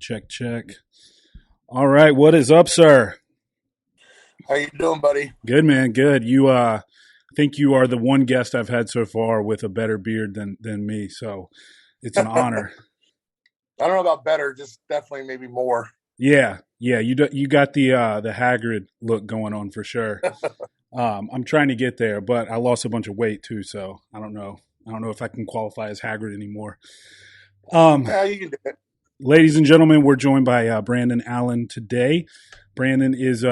Check, check. All right, what is up, sir? How you doing, buddy? Good, man. Good. I think you are the one guest I've had so far with a better beard than me, so it's an honor. I don't know about better, just definitely maybe more. Yeah, yeah. You got the Hagrid look going on for sure. I'm trying to get there, but I lost a bunch of weight too, so I don't know. I don't know if I can qualify as Hagrid anymore. Um, Yeah, you can do it. Ladies and gentlemen, we're joined by Brandon Allen today. Brandon is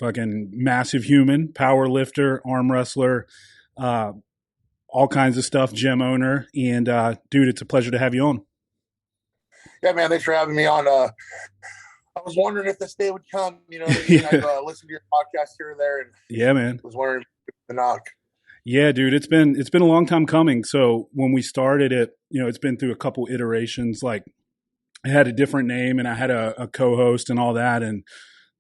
fucking massive human, power lifter, arm wrestler, uh, all kinds of stuff, gym owner. And dude, it's a pleasure to have you on. Yeah, man. Thanks for having me on. I was wondering if this day would come. You know what I mean? Yeah. I've listened to your podcast here and there, and Yeah, man. was wondering if the knock. Yeah, dude, it's been a long time coming. So when we started it, it's been through a couple iterations. Like I had a different name and I had a co-host and all that, and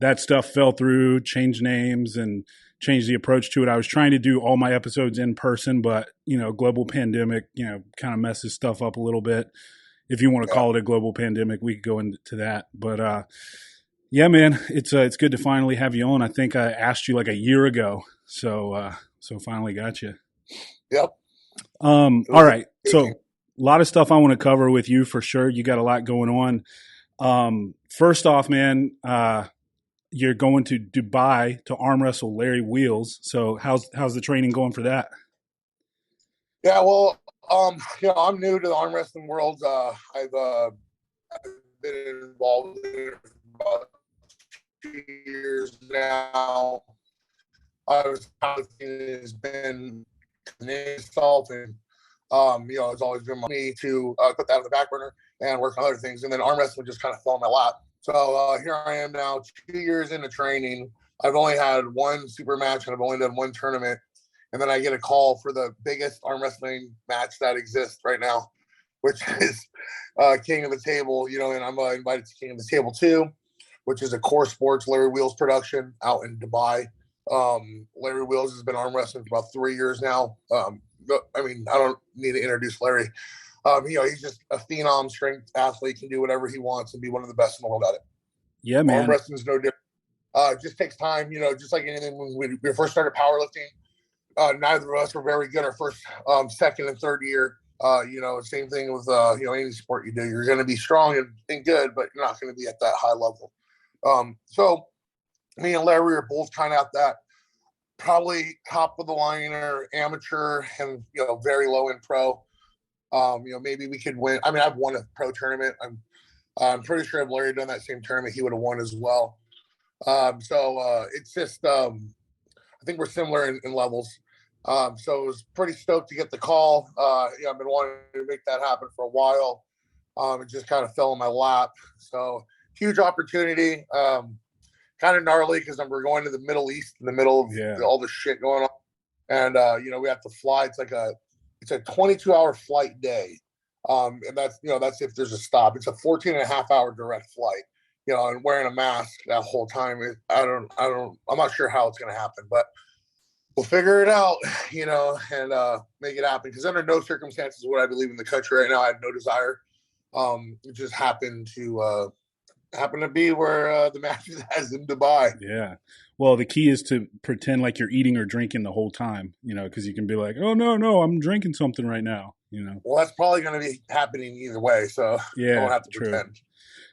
that stuff fell through, changed names and changed the approach to it. I was trying to do all my episodes in person, but global pandemic, kind of messes stuff up a little bit. If you want to Yeah. call it a global pandemic, we could go into that. But yeah, man, it's good to finally have you on. I think I asked you like a year ago, so finally got you. Yep. All right, so Amazing. a lot of stuff I want to cover with you for sure. You got a lot going on. First off, man, you're going to Dubai to arm wrestle Larry Wheels. So how's the training going for that? Yeah. Well, I'm new to the arm wrestling world. I've been involved in it for about 2 years now. I was has been itself, and it's always been me to put that on the back burner and work on other things. And then arm wrestling just kind of fell in my lap. So here I am now, 2 years into training. I've only had one super match and I've only done one tournament. And then I get a call for the biggest arm wrestling match that exists right now, which is King of the Table, and I'm invited to King of the Table 2, which is a Core Sports Larry Wheels production out in Dubai. Larry Wheels has been arm wrestling for about 3 years now. I don't need to introduce Larry. He's just a phenom strength athlete, can do whatever he wants and be one of the best in the world at it. Yeah, Arm man. wrestling is no different. It just takes time, just like anything. When we first started powerlifting, neither of us were very good our first, second, and third year. Same thing with any sport you do. You're going to be strong and good, but you're not going to be at that high level. So me and Larry are both kind of at that probably top of the line or amateur and very low in pro. Maybe we could win. I mean, I've won a pro tournament. I'm pretty sure if Larry had done that same tournament, he would have won as well. It's just I think we're similar in levels. So I was pretty stoked to get the call. I've been wanting to make that happen for a while. It just kind of fell in my lap. So huge opportunity. Kind of gnarly because we're going to the Middle East in the middle of all this shit going on. And, we have to fly. It's a 22-hour flight day. And that's if there's a stop. It's a 14.5-hour direct flight, and wearing a mask that whole time. I'm not sure how it's going to happen, but we'll figure it out, and make it happen. Because under no circumstances would I believe in the country right now. I have no desire. It just happened to be where the match is in Dubai. Yeah. Well, the key is to pretend like you're eating or drinking the whole time, because you can be like, oh, no, I'm drinking something right now, Well, that's probably going to be happening either way. So I Yeah, won't have to true. pretend.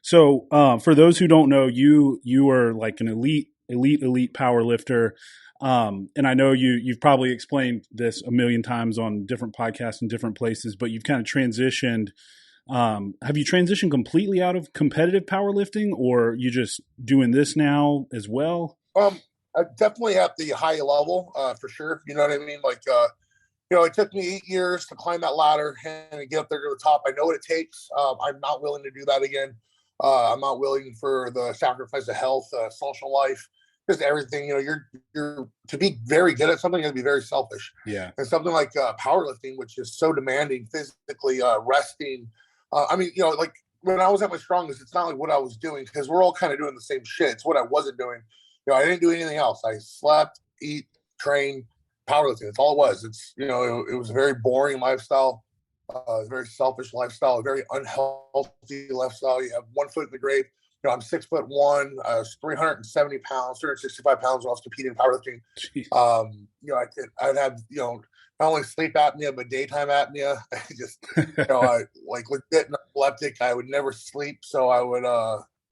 So for those who don't know, you are like an elite power lifter. And I know you've probably explained this a million times on different podcasts and different places, but you've kind of transitioned. Have you transitioned completely out of competitive powerlifting, or you just doing this now as well? I definitely at the high level, for sure. You know what I mean? Like, it took me 8 years to climb that ladder and get up there to the top. I know what it takes. I'm not willing to do that again. I'm not willing for the sacrifice of health, social life, just everything. You're to be very good at something, you have to be very selfish. Yeah. And something like powerlifting, which is so demanding physically, resting. Like when I was at my strongest, it's not like what I was doing because we're all kind of doing the same shit. It's what I wasn't doing. I didn't do anything else. I slept, eat, train, powerlifting. That's all it was. It was a very boring lifestyle. very selfish lifestyle, a very unhealthy lifestyle. You have 1 foot in the grave. I'm 6'1", I was 370 pounds, 365 pounds when I was competing in powerlifting. I'd have, not only sleep apnea, but daytime apnea. I just, I like legit epileptic. I would never sleep. So I would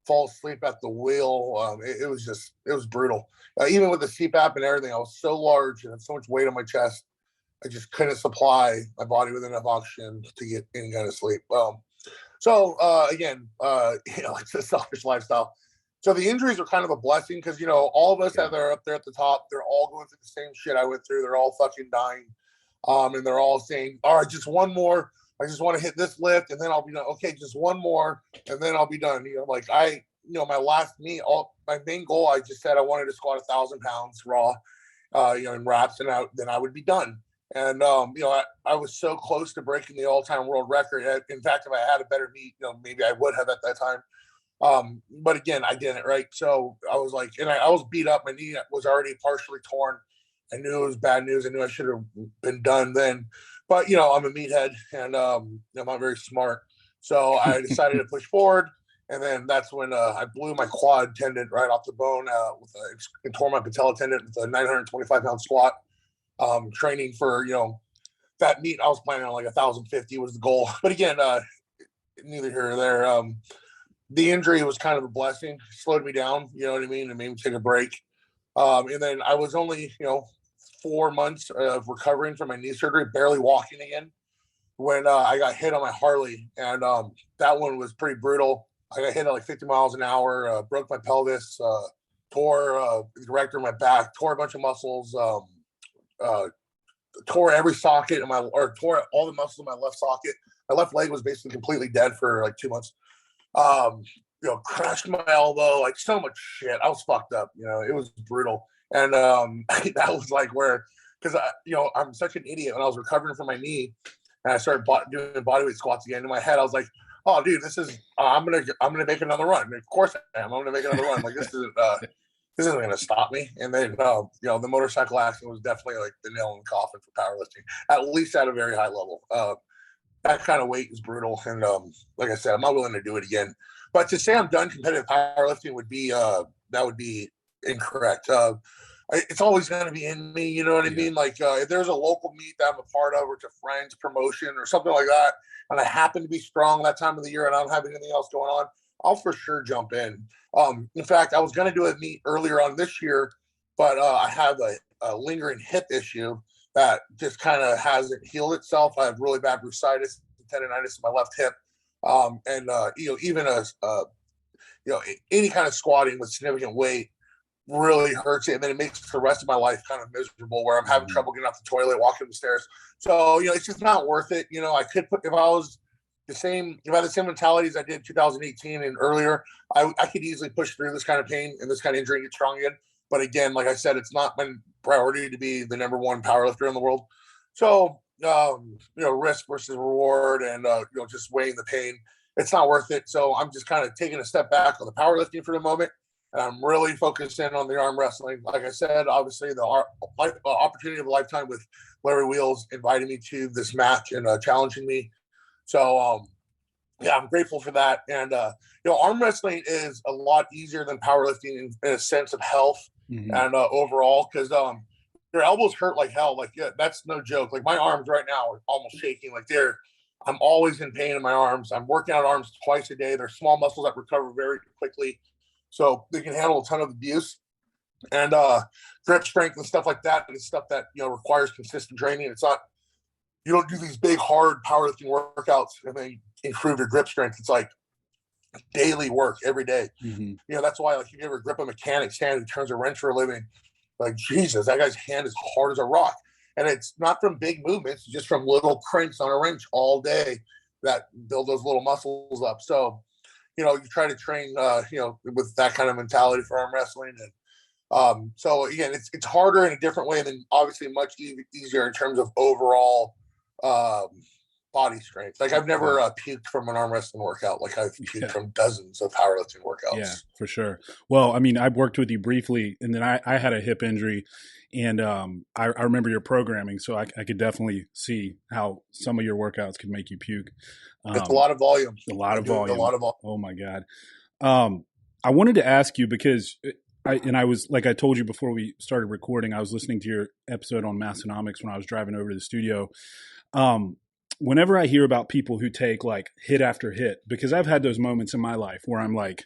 fall asleep at the wheel. It was brutal. Even with the CPAP and everything, I was so large and had so much weight on my chest. I just couldn't supply my body with enough oxygen to get any kind of sleep. Again, it's a selfish lifestyle. So the injuries are kind of a blessing because, all of us that are up there at the top, they're all going through the same shit I went through. They're all fucking dying. And they're all saying, all right, just one more. I just want to hit this lift and then I'll be done. Okay, just one more and then I'll be done. My last meet, my main goal, I just said I wanted to squat 1,000 pounds raw, in reps, and then I would be done. And, I was so close to breaking the all-time world record. In fact, if I had a better meet, maybe I would have at that time. But again, I didn't, right? So I was like, and I was beat up. My knee was already partially torn. I knew it was bad news. I knew I should have been done then. But, I'm a meathead and I'm not very smart. So I decided to push forward. And then that's when I blew my quad tendon right off the bone and tore my patella tendon with a 925-pound squat. Training for, that meet I was planning on like 1,050 was the goal. But again, neither here nor there. The injury was kind of a blessing. It slowed me down, you know what I mean? It made me take a break. And then I was only, 4 months of recovering from my knee surgery, barely walking again, when I got hit on my Harley. And that one was pretty brutal. I got hit at like 50 miles an hour, broke my pelvis, tore the erector in my back, tore a bunch of muscles, tore every socket tore all the muscles in my left socket. My left leg was basically completely dead for like 2 months. Crashed my elbow, like so much shit. I was fucked up. It was brutal. And that was like because I'm such an idiot. When I was recovering from my knee and I started doing bodyweight squats again, in my head I was like, oh dude, this is I'm gonna make another run. Of course I am. I'm gonna make another run. Like this isn't going to stop me. And then, the motorcycle accident was definitely like the nail in the coffin for powerlifting, at least at a very high level. That kind of weight is brutal. And like I said, I'm not willing to do it again. But to say I'm done competitive powerlifting would be incorrect. It's always going to be in me. You know what I mean? Like if there's a local meet that I'm a part of, or it's a friend's promotion or something like that, and I happen to be strong that time of the year and I don't have anything else going on, I'll for sure jump in. In fact, I was going to do a meet earlier on this year, but I have a lingering hip issue that just kind of hasn't healed itself. I have really bad bursitis, tendonitis in my left hip. Even any kind of squatting with significant weight really hurts it. And then it makes the rest of my life kind of miserable, where I'm having trouble getting off the toilet, walking up the stairs. So, it's just not worth it. I could put, if I had the same mentality as I did in 2018 and earlier, I could easily push through this kind of pain and this kind of injury and get strong again. But again, like I said, it's not my priority to be the number one powerlifter in the world. So, risk versus reward and, just weighing the pain, it's not worth it. So I'm just kind of taking a step back on the powerlifting for the moment. And I'm really focused in on the arm wrestling. Like I said, obviously the opportunity of a lifetime with Larry Wheels inviting me to this match and challenging me. So, I'm grateful for that. And, arm wrestling is a lot easier than powerlifting in a sense of health and overall, because your elbows hurt like hell. Like, that's no joke. Like my arms right now are almost shaking. Like I'm always in pain in my arms. I'm working out arms twice a day. They're small muscles that recover very quickly, so they can handle a ton of abuse. And grip strength and stuff like that is stuff that requires consistent training. It's not, you don't do these big hard powerlifting workouts and then improve your grip strength. It's like daily work every day. That's why, like, if you ever grip a mechanic's hand who turns a wrench for a living, like, Jesus, that guy's hand is hard as a rock. And it's not from big movements, just from little cranks on a wrench all day that build those little muscles up. So, you try to train, with that kind of mentality for arm wrestling. And so again, it's harder in a different way, than obviously much easier in terms of overall body strength. Like I've never puked from an arm wrestling workout. Like I've puked from dozens of powerlifting workouts. Yeah, for sure. Well, I mean, I worked with you briefly, and then I had a hip injury, and I remember your programming, so I could definitely see how some of your workouts could make you puke. It's a lot of volume. A lot of volume. A lot of volume. Oh my God. I wanted to ask you because I was, like I told you before we started recording, I was listening to your episode on Massonomics when I was driving over to the studio. Whenever I hear about people who take like hit after hit, because I've had those moments in my life where I'm like,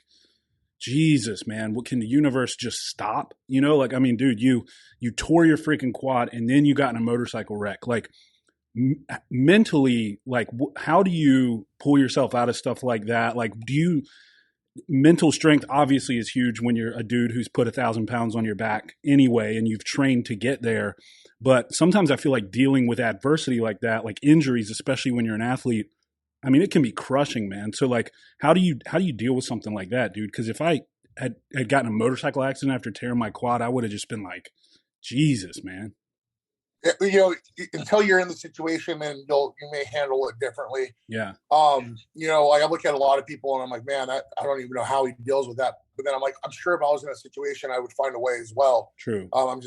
Jesus, man, what can the universe just stop? You know, like, I mean, dude, you tore your freaking quad and then you got in a motorcycle wreck. Like mentally, like how do you pull yourself out of stuff like that? Like, mental strength obviously is huge when you're a dude who's put 1,000 pounds on your back anyway, and you've trained to get there. But sometimes I feel like dealing with adversity like that, like injuries, especially when you're an athlete, I mean, it can be crushing, man. So like, how do you deal with something like that, dude? Because if I had gotten a motorcycle accident after tearing my quad, I would have just been like, Jesus, man. You know, until you're in the situation, then you may handle it differently. Yeah. You know, like I look at a lot of people and I'm like, man, I don't even know how he deals with that. But then I'm like, I'm sure if I was in a situation, I would find a way as well. True. I'm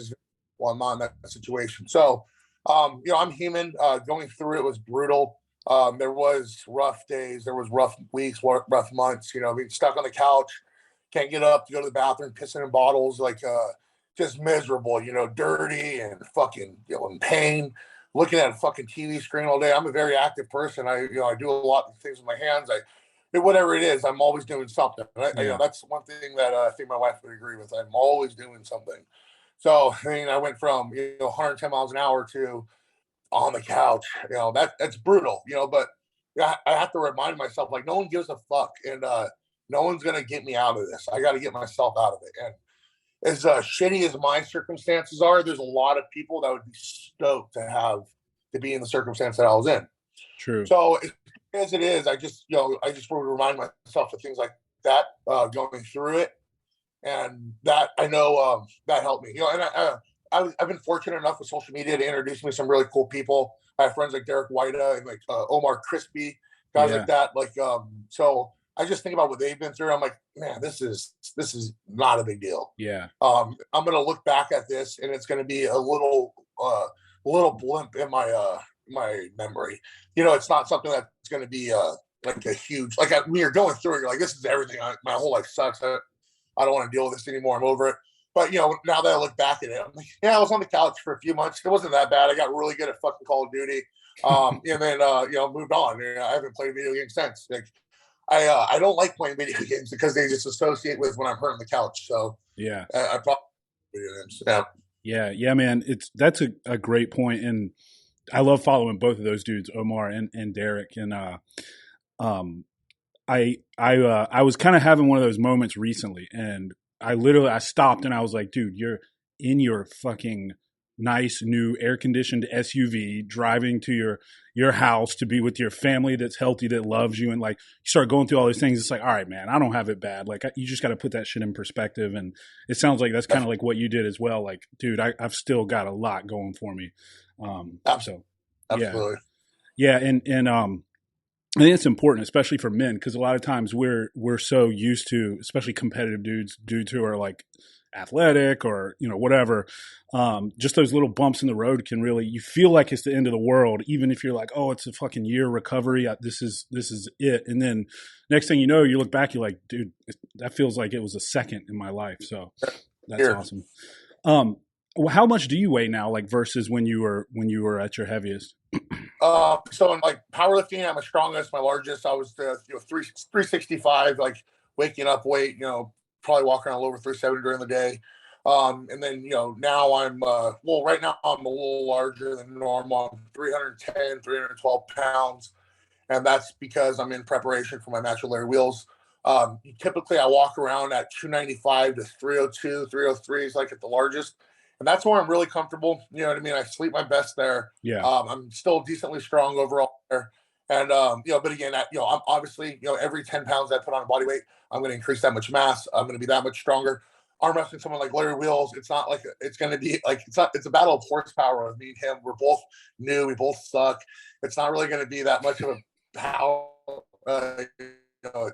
not in that situation. So, you know, I'm human. Going through it was brutal. There was rough days. There was rough weeks, rough months. You know, being stuck on the couch, can't get up to go to the bathroom, pissing in bottles, like just miserable, you know, dirty and fucking, you know, in pain, looking at a fucking TV screen all day. I'm a very active person. I do a lot of things with my hands. Whatever it is, I'm always doing something. You know, that's one thing that I think my wife would agree with. I'm always doing something. So, I mean, I went from, 110 miles an hour to on the couch, you know, that's brutal, you know, but I have to remind myself, like, no one gives a fuck, and no one's going to get me out of this. I got to get myself out of it. And as shitty as my circumstances are, there's a lot of people that would be stoked to be in the circumstance that I was in. True. So as it is, I just want to remind myself of things like that going through it, and that I know that helped me. You know, and I've been fortunate enough with social media to introduce me to some really cool people. I have friends like Derek Whita and like Omar Crispy, guys like that. Like, so I just think about what they've been through. I'm like, man, this is not a big deal. Yeah. I'm going to look back at this and it's going to be a little blimp in my memory. You know, it's not something that's going to be like a huge, like when you're going through it, you're like, this is everything. My whole life sucks. I don't want to deal with this anymore. I'm over it. But, you know, now that I look back at it, I'm like, yeah, I was on the couch for a few months. It wasn't that bad. I got really good at fucking Call of Duty. And then, moved on. I haven't played video games since. Like, I don't like playing video games because they just associate with when I'm hurt on the couch. So, yeah, I probably video games. Yeah, man. That's a great point. And I love following both of those dudes, Omar and Derek. And I was kind of having one of those moments recently, and I stopped and I was like, dude, you're in your fucking nice new air conditioned SUV driving to your house to be with your family that's healthy, that loves you. And like, you start going through all these things. It's like, all right, man, I don't have it bad. Like you just got to put that shit in perspective. And it sounds like that's kind of like what you did as well. Like, dude, I've still got a lot going for me. So absolutely. Yeah. And I think it's important, especially for men, because a lot of times we're so used to, especially competitive dudes who are like athletic or, whatever. Just those little bumps in the road can really, you feel like it's the end of the world, even if you're like, oh, it's a fucking year recovery. This is it. And then next thing you know, you look back, you're like, dude, that feels like it was a second in my life. So that's awesome. How much do you weigh now, like versus when you were at your heaviest? So in like powerlifting, I'm the strongest. My largest, I was 365, like waking up weight, probably walking around over 370 during the day. And then, now I'm, right now I'm a little larger than normal. I'm 310, 312 pounds. And that's because I'm in preparation for my maxillary wheels. Typically I walk around at 295 to 302, 303 is like at the largest. And that's where I'm really comfortable. You know what I mean? I sleep my best there. Yeah. I'm still decently strong overall there. And, but again, I'm obviously, every 10 pounds I put on a body weight, I'm going to increase that much mass. I'm going to be that much stronger. arm wrestling someone like Larry Wheels, it's not like it's going to be like it's a battle of horsepower with me and him. We're both new, we both suck. It's not really going to be that much of a power,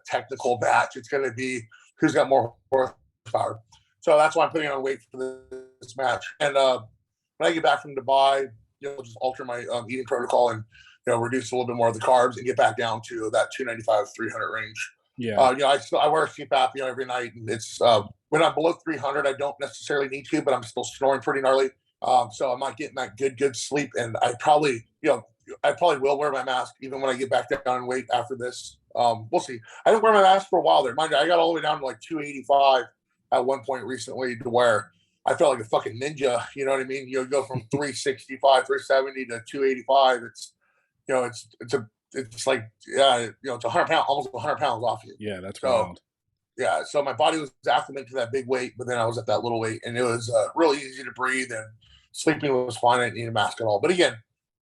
technical match. It's going to be who's got more horsepower. So that's why I'm putting on weight for this match. And when I get back from Dubai, just alter my eating protocol and reduce a little bit more of the carbs and get back down to that 295, 300 range. Yeah. I wear a CPAP, every night, and it's when I'm below 300, I don't necessarily need to, but I'm still snoring pretty gnarly. So I'm not getting that good sleep, and I probably will wear my mask even when I get back down in weight after this. We'll see. I didn't wear my mask for a while there. Mind you, I got all the way down to like 285 at one point recently, to where I felt like a fucking ninja. You know what I mean? You go from 365, 370 to 285. It's like, it's 100 pounds, almost 100 pounds off you. Yeah, that's wild. Yeah, so my body was acclimated to that big weight, but then I was at that little weight, and it was really easy to breathe, and sleeping was fine. I didn't need a mask at all. But again,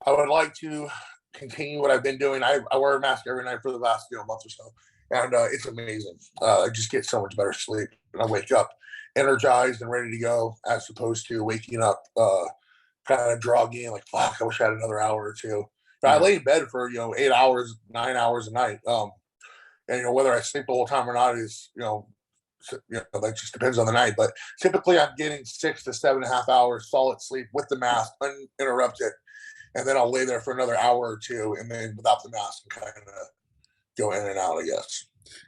I would like to continue what I've been doing. I wear a mask every night for the last month or so, and it's amazing. I just get so much better sleep, and I wake up energized and ready to go, as opposed to waking up kind of groggy and like, fuck, I wish I had another hour or two. But I lay in bed for 8 hours, 9 hours a night, and whether I sleep the whole time or not is that just depends on the night. But typically, I'm getting 6 to 7.5 hours solid sleep with the mask uninterrupted, and then I'll lay there for another hour or two, and then without the mask, and kind of go in and out, I guess.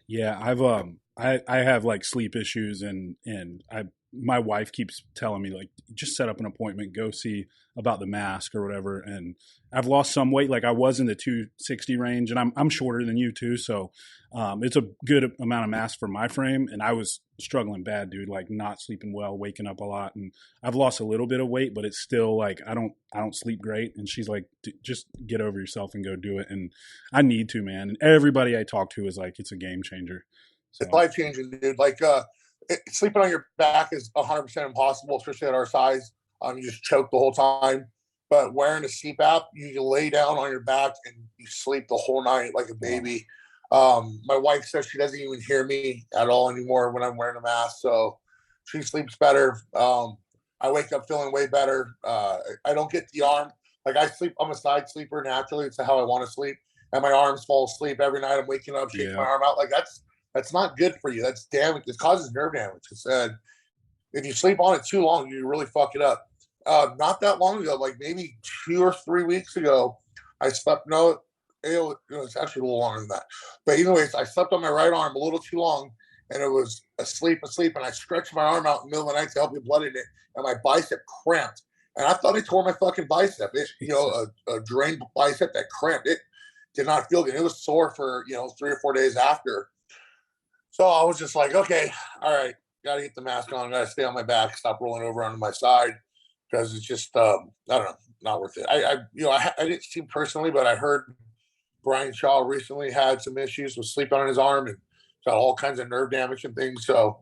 Yeah, I have like sleep issues, and my wife keeps telling me, like, just set up an appointment, go see about the mask or whatever. And I've lost some weight. Like, I was in the 260 range, and I'm shorter than you too. So it's a good amount of mass for my frame. And I was struggling bad, dude, like not sleeping well, waking up a lot. And I've lost a little bit of weight, but it's still like, I don't sleep great. And she's like, just get over yourself and go do it. And I need to, man. And everybody I talk to is like, it's a game changer. So. It's life changing, dude. Like, sleeping on your back is 100% impossible, especially at our size. You just choke the whole time. But wearing a CPAP, you can lay down on your back and you sleep the whole night like a baby. My wife says she doesn't even hear me at all anymore when I'm wearing a mask, so she sleeps better. I wake up feeling way better. I don't get the arm. Like, I'm a side sleeper naturally. It's how I want to sleep. And my arms fall asleep every night. I'm waking up, shaking my arm out. Like, that's not good for you. That's damage. It causes nerve damage. It said if you sleep on it too long, you really fuck it up. Not that long ago, like maybe 2 or 3 weeks ago, I slept. It's actually a little longer than that. But anyways, I slept on my right arm a little too long, and it was asleep, and I stretched my arm out in the middle of the night to help get blood in it, and my bicep cramped. And I thought I tore my fucking bicep. A drained bicep that cramped. It did not feel good. It was sore for 3 or 4 days after. So I was just like, okay, all right, got to get the mask on. Got to stay on my back, stop rolling over onto my side, because it's just, I don't know, not worth it. I didn't see him personally, but I heard Brian Shaw recently had some issues with sleeping on his arm and got all kinds of nerve damage and things. So,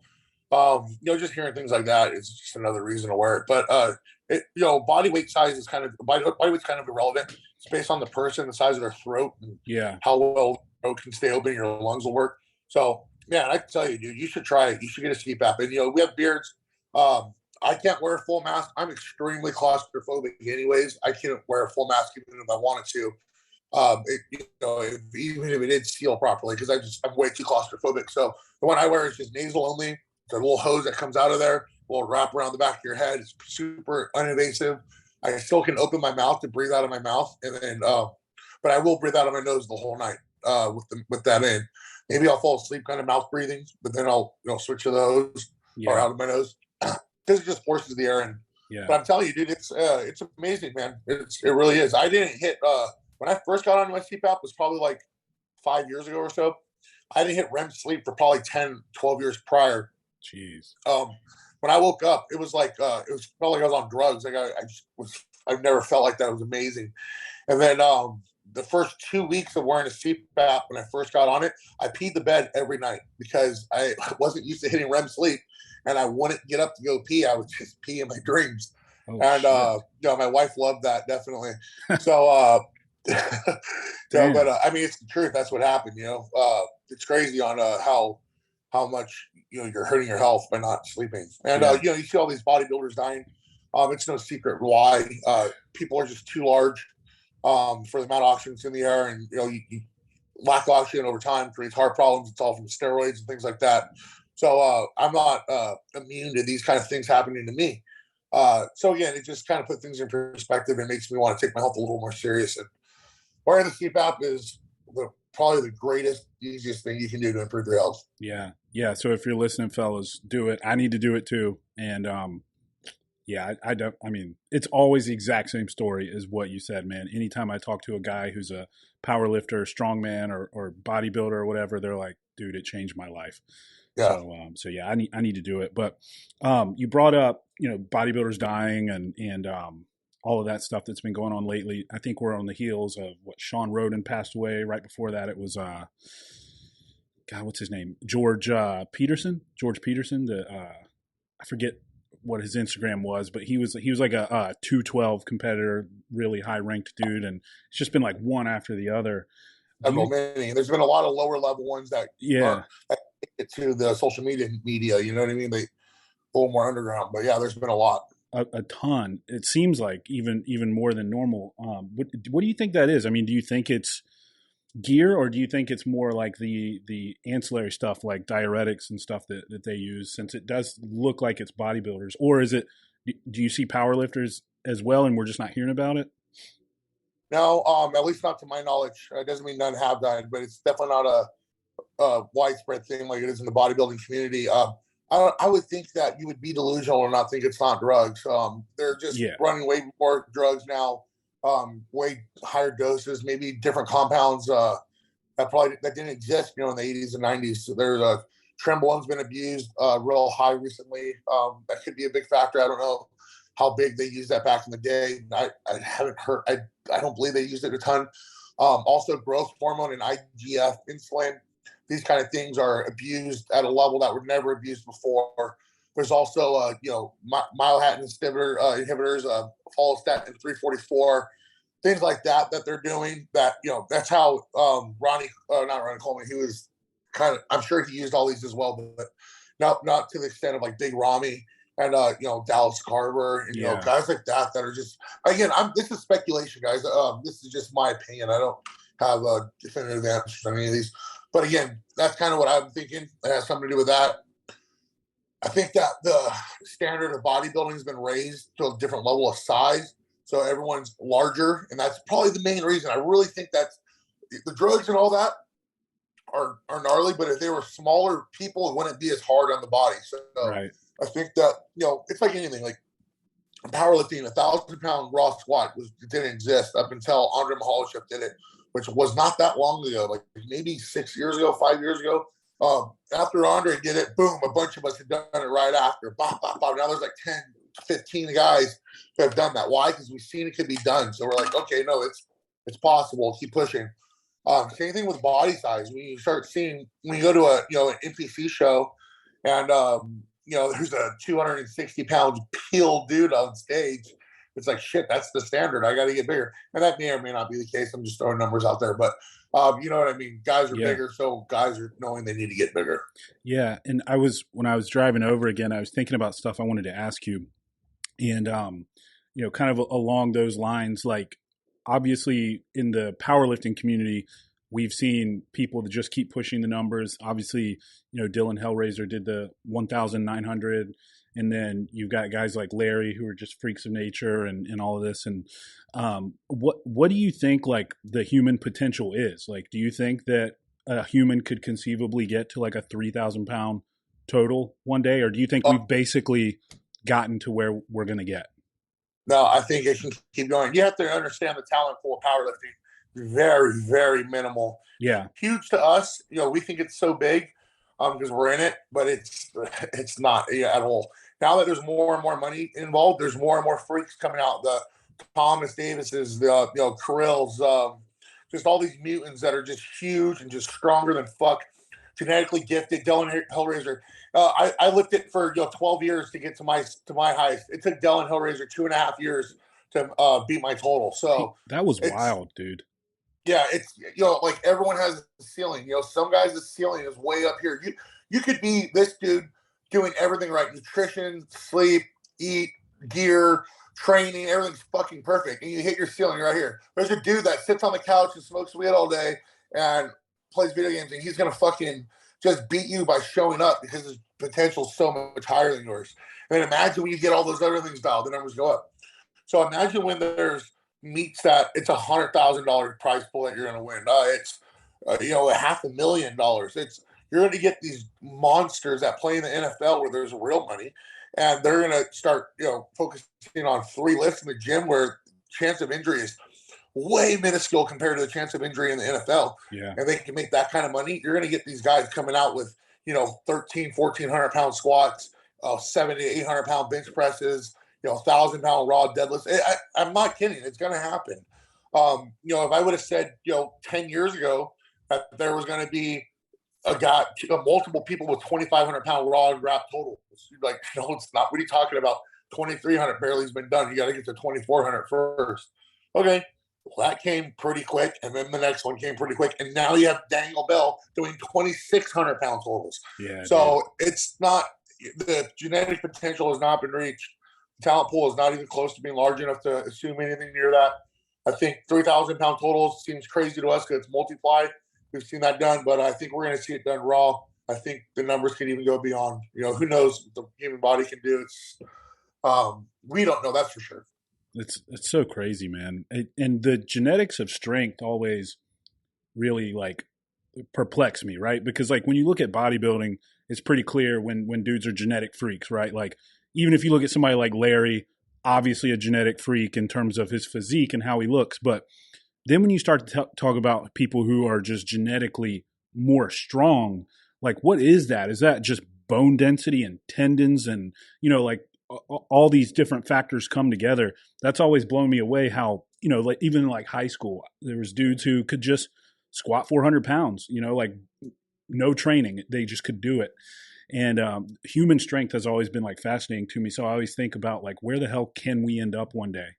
just hearing things like that is just another reason to wear it. But, body weight size is body weight's kind of irrelevant. It's based on the person, the size of their throat, and how well the throat can stay open, your lungs will work. So, man, I can tell you, dude, you should try it. You should get a CPAP. And, we have beards. I can't wear a full mask. I'm extremely claustrophobic anyways. I can't wear a full mask even if I wanted to. Even if it did seal properly, because I'm way too claustrophobic. So the one I wear is just nasal only. It's a little hose that comes out of there, a little wrap around the back of your head. It's super uninvasive. I still can open my mouth to breathe out of my mouth, and then, but I will breathe out of my nose the whole night with that in. Maybe I'll fall asleep kind of mouth breathing, but then I'll switch to the hose or out of my nose. This just forces the air in. Yeah. But I'm telling you, dude, it's amazing, man. It really is. I didn't hit when I first got on my CPAP was probably like 5 years ago or so. I didn't hit REM sleep for probably 10, 12 years prior. Jeez. When I woke up, it was like it felt like I was on drugs. Like I've never felt like that. It was amazing. And then the first 2 weeks of wearing a CPAP, when I first got on it, I peed the bed every night because I wasn't used to hitting REM sleep, and I wouldn't get up to go pee. I would just pee in my dreams. Oh, and my wife loved that, definitely. So but I mean, it's the truth. That's what happened. It's crazy on how how much, you're hurting your health by not sleeping. And, Yeah. you see all these bodybuilders dying. It's no secret why. People are just too large for the amount of oxygen in the air. And, lack of oxygen over time creates heart problems. It's all from steroids and things like that. So I'm not immune to these kind of things happening to me. So again, it just kind of put things in perspective and makes me want to take my health a little more serious. And wearing the CPAP is probably the greatest, easiest thing you can do to improve your health. Yeah. Yeah. So if you're listening, fellas, do it. I need to do it too. And yeah, I don't, I mean, it's always the exact same story as what you said, man. Anytime I talk to a guy who's a power lifter, strongman, or bodybuilder or whatever, they're like, dude, it changed my life. Yeah. So yeah, I need to do it. But you brought up, bodybuilders dying and all of that stuff that's been going on lately. I think we're on the heels of what Sean Roden passed away. Right before that, it was God, what's his name? George Peterson. George Peterson. I forget what his Instagram was, but he was like a 212 competitor, really high ranked dude, and it's just been like one after the other. There's been a lot of lower level ones that Yeah. get to the social media, you know what I mean? They a little more underground, but yeah, there's been a lot. A ton. It seems like even more than normal. What do you think that is? I mean, do you think it's gear, or do you think it's more like the ancillary stuff like diuretics and stuff that they use, since it does look like it's bodybuilders? Or is it, do you see powerlifters as well and we're just not hearing about it? No, at least not to my knowledge. It doesn't mean none have died, but it's definitely not a widespread thing like it is in the bodybuilding community. I would think that you would be delusional and not think it's not drugs. They're just running way more drugs now, way higher doses, maybe different compounds that didn't exist, in the 80s and 90s. So there's Tremblone's been abused real high recently. That could be a big factor. I don't know how big they used that back in the day. I haven't heard. I don't believe they used it a ton. Also, growth hormone and IGF insulin. These kind of things are abused at a level that were never abused before. There's also, myostatin inhibitors, follistatin 344, things like that they're doing. That that's how not Ronnie Coleman. He was I'm sure he used all these as well, but not to the extent of like Big Ramy and Dallas Carver and guys like that are just, again, this is speculation, guys. This is just my opinion. I don't have a definitive answer on any of these. But again, that's kind of what I'm thinking. It has something to do with that. I think that the standard of bodybuilding has been raised to a different level of size. So everyone's larger. And that's probably the main reason. I really think that's the drugs and all that are gnarly. But if they were smaller people, it wouldn't be as hard on the body. So right. I think that, it's like anything. Like powerlifting, 1,000-pound raw squat didn't exist up until Andre Mahalchev did it, which was not that long ago, like maybe 6 years ago, 5 years ago. After Andre did it, boom, a bunch of us had done it right after. Bop, bop, bop. Now there's like 10, 15 guys who have done that. Why? Because we've seen it could be done. So we're like, okay, no, it's possible. Keep pushing. Same thing with body size. When you go to an NPC show and, there's a 260-pound peeled dude on stage. It's like, shit, that's the standard. I got to get bigger. And that may or may not be the case. I'm just throwing numbers out there. But you know what I mean? Guys are bigger, so guys are knowing they need to get bigger. Yeah. And when I was driving over again, I was thinking about stuff I wanted to ask you. And, kind of along those lines, like obviously in the powerlifting community, we've seen people that just keep pushing the numbers. Obviously, Dylan Hellraiser did the 1,900. And then you've got guys like Larry who are just freaks of nature and all of this. And what do you think like the human potential is? Like, do you think that a human could conceivably get to like a 3,000-pound total one day? Or do you think we've basically gotten to where we're going to get? No, I think it can keep going. You have to understand the talent pool of powerlifting. Very, very minimal. Yeah. Huge to us. We think it's so big because we're in it, but it's not at all. Now that there's more and more money involved, there's more and more freaks coming out. The Thomas Davises, the Kirill's, just all these mutants that are just huge and just stronger than fuck. Genetically gifted. Dylan Hellraiser. I lifted for 12 years to get to my highest. It took Dylan Hellraiser 2.5 years to beat my total. So that was wild, dude. Yeah, it's like everyone has a ceiling. Some guys' the ceiling is way up here. You could be this dude doing everything right: nutrition, sleep, eat, gear, training, everything's fucking perfect, and you hit your ceiling right here. There's a dude that sits on the couch and smokes weed all day and plays video games, and he's gonna fucking just beat you by showing up because his potential is so much higher than yours. And then imagine when you get all those other things dialed, the numbers go up. So imagine when there's meets that it's $100,000 prize pool that you're going to win. It's $500,000. You're going to get these monsters that play in the NFL where there's real money, and they're going to start focusing on 3 lifts in the gym where chance of injury is way minuscule compared to the chance of injury in the NFL. Yeah. And they can make that kind of money. You're going to get these guys coming out with 1,400 pound squats, 700 to 800 pound bench presses, 1,000 pound raw deadlifts. I'm not kidding. It's going to happen. If I would have said 10 years ago that there was going to be multiple people with 2,500 pound raw and wrap totals, you'd be like, no, it's not. What are you talking about? 2,300 barely has been done. You got to get to 2,400 first. Okay. Well, that came pretty quick, and then the next one came pretty quick, and now you have Daniel Bell doing 2,600 pound totals. Yeah. So it's not, the genetic potential has not been reached. The talent pool is not even close to being large enough to assume anything near that. I think 3,000 pound totals seems crazy to us because it's multiplied. We've seen that done, but I think we're going to see it done raw. I think the numbers can even go beyond. Who knows what the human body can do? It's we don't know, that's for sure. It's so crazy, man. And the genetics of strength always really perplex me, right? Because when you look at bodybuilding, it's pretty clear when dudes are genetic freaks, right? Even if you look at somebody like Larry, obviously a genetic freak in terms of his physique and how he looks. But then when you start to talk about people who are just genetically more strong, what is that? Is that just bone density and tendons and, all these different factors come together? That's always blown me away how, even in high school, there was dudes who could just squat 400 pounds, no training. They just could do it. And human strength has always been fascinating to me. So I always think about where the hell can we end up one day?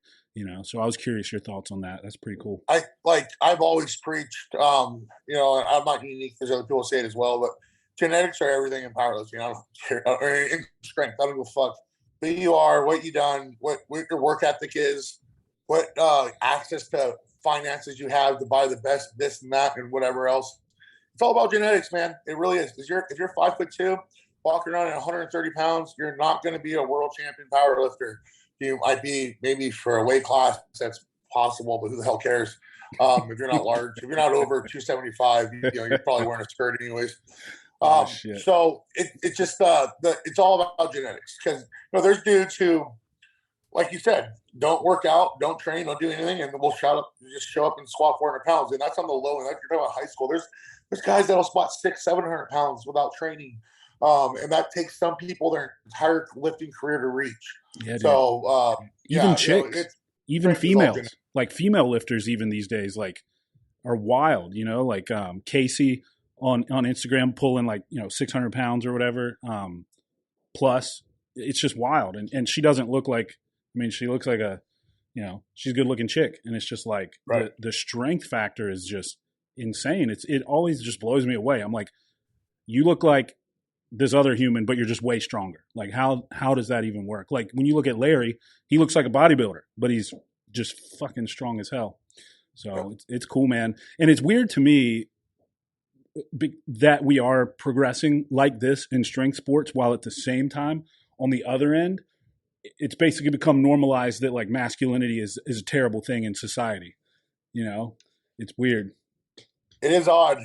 So I was curious your thoughts on that. That's pretty cool. I've always preached, I'm not unique because other people say it as well, but genetics are everything in powerlifting. I don't care. Or in strength, I don't give a fuck who you are, what you done, what your work ethic is, what access to finances you have to buy the best this and that and whatever else. It's all about genetics, man. It really is. If you're 5'2", walking around at 130 pounds, you're not going to be a world champion powerlifter. You might be maybe for a weight class that's possible, but who the hell cares? If you're not large, if you're not over 275, you're probably wearing a skirt anyways. So it's just it's all about genetics because there's dudes who, like you said, don't work out, don't train, don't do anything, and will just show up and squat 400 pounds, and that's on the low end. Like you're talking about high school, there's guys that'll squat 600-700 pounds without training, and that takes some people their entire lifting career to reach. Yeah, dude. So even chicks, even females, female lifters, even these days, are wild. Casey on Instagram pulling 600 pounds or whatever. Plus, it's just wild, and she doesn't look she looks like she's a good looking chick, and it's just right. the strength factor is just insane. It always just blows me away. I'm like, you look like this other human, but you're just way stronger. How does that even work? When you look at Larry, he looks like a bodybuilder, but he's just fucking strong as hell. So it's cool, man. And it's weird to me that we are progressing like this in strength sports, while at the same time, on the other end, it's basically become normalized that masculinity is a terrible thing in society. It's weird. It is odd.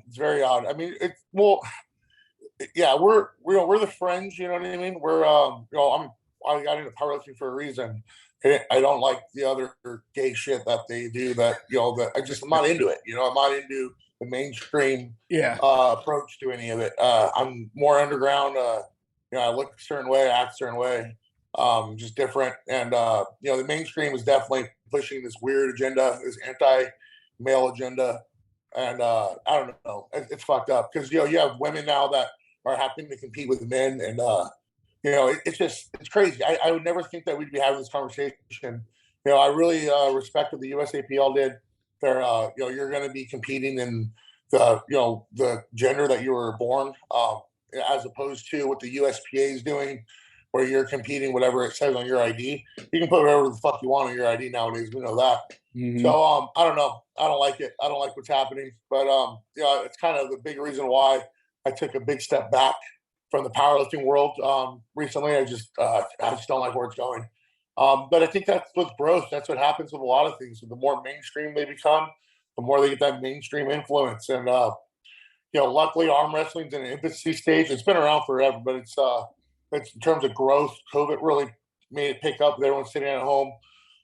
It's very odd. I mean, we're the fringe. You know what I mean? I got into powerlifting for a reason. I don't like the other gay shit that they do. I'm not into it. I'm not into the mainstream approach to any of it. I'm more underground. I look a certain way, act a certain way, just different. And the mainstream is definitely pushing this weird agenda, this anti-male agenda. And I don't know, it's fucked up because you have women now that are having to compete with men, and it's crazy. I would never think that we'd be having this conversation. I really respect what the USAPL did. They're you're going to be competing in the gender that you were born. as opposed to what the USPA is doing, where you're competing whatever it says on your ID. You can put whatever the fuck you want on your ID nowadays. We know that. Mm-hmm. So I don't know. I don't like it. I don't like what's happening. But it's kind of the big reason why I took a big step back from the powerlifting world recently. I just don't like where it's going. But I think that's with growth. That's what happens with a lot of things. So the more mainstream they become, the more they get that mainstream influence. And luckily, arm wrestling's in an infancy stage. It's been around forever, but it's in terms of growth. COVID really made it pick up. Everyone's sitting at home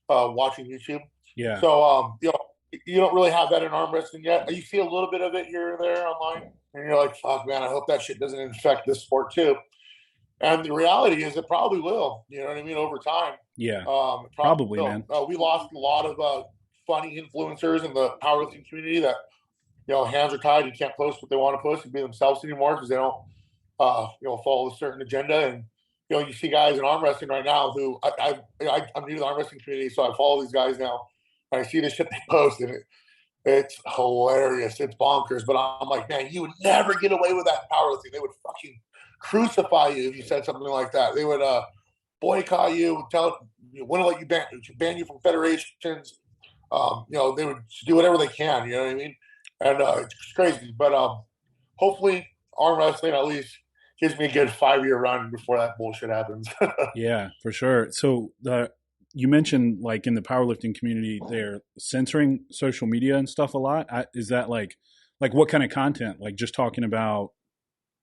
watching YouTube. Yeah. So you don't really have that in arm wrestling yet. You see a little bit of it here and there online, and you're like, "Fuck, man! I hope that shit doesn't infect this sport too." And the reality is, it probably will. You know what I mean? Over time. Yeah. Probably will. Man. We lost a lot of funny influencers in the powerlifting community that, hands are tied. You can't post what they want to post and be themselves anymore because they don't, follow a certain agenda. And, you see guys in arm wrestling right now who I'm new to the arm wrestling community, so I follow these guys now. And I see the shit they post, and it's hilarious. It's bonkers. But I'm like, man, you would never get away with that in powerlifting. They would fucking crucify you if you said something like that. They would boycott you, wouldn't let you ban you from federations. They would do whatever they can. You know what I mean? And it's crazy. But hopefully, arm wrestling at least gives me a good 5-year run before that bullshit happens. Yeah, for sure. So you mentioned like in the powerlifting community, they're censoring social media and stuff a lot. Is that like what kind of content? Like just talking about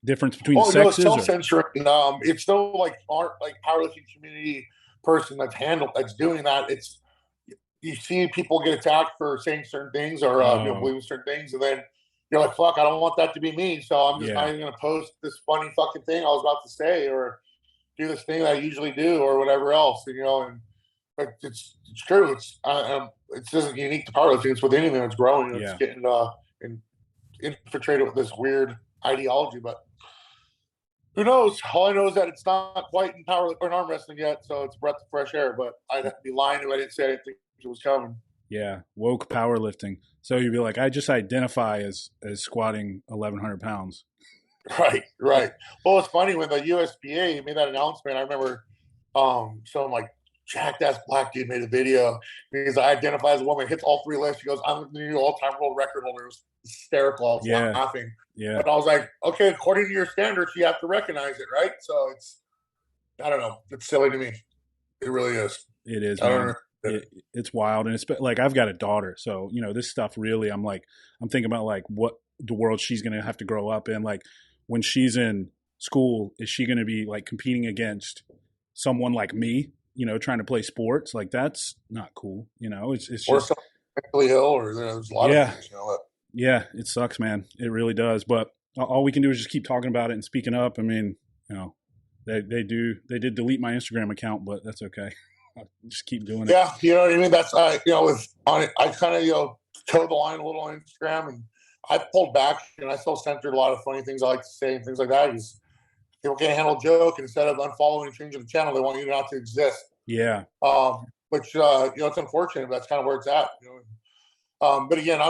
difference between the sexes? No, it's self-censoring. It's no powerlifting community person that's doing that. It's, you see people get attacked for saying certain things or believing certain things, and then you're like, fuck, I don't want that to be me, so I'm just not even going to post this funny fucking thing I was about to say or do this thing that I usually do or whatever else, and it's true. It's isn't unique to powerlifting. It's with anything that's growing. It's getting infiltrated with this weird ideology, but who knows? All I know is that it's not quite in power or in arm wrestling yet, so it's a breath of fresh air. But I'd have to be lying if I didn't say I didn't think it was coming. Yeah, woke powerlifting. So you'd be like, I just identify as squatting 1,100 pounds. Right. Well, it's funny when the USPA made that announcement. I remember some jacked ass black dude made a video because I identify as a woman, hits all 3 lists. He goes, I'm the new all-time world record holder. It was hysterical. I was laughing. Yeah. But I was like, okay, according to your standards, you have to recognize it, right? So I don't know. It's silly to me. It really is. It is, man. It's wild. And it's like, I've got a daughter. So, this stuff really, I'm thinking about like what the world she's going to have to grow up in. Like when she's in school, is she going to be like competing against someone like me, trying to play sports? Like that's not cool. It's just or mentally ill, or there's a lot of things, Yeah, it sucks, man. It really does. But all we can do is just keep talking about it and speaking up. I mean, they did delete my Instagram account, but that's okay. I'll just keep doing it. Yeah, you know what I mean? That's I kind of toe the line a little on Instagram, and I pulled back and I still censored a lot of funny things I like to say and things like that. Because people can't handle a joke, and instead of unfollowing and changing the channel, they want you not to exist. Yeah. Which it's unfortunate, but that's kind of where it's at. But again,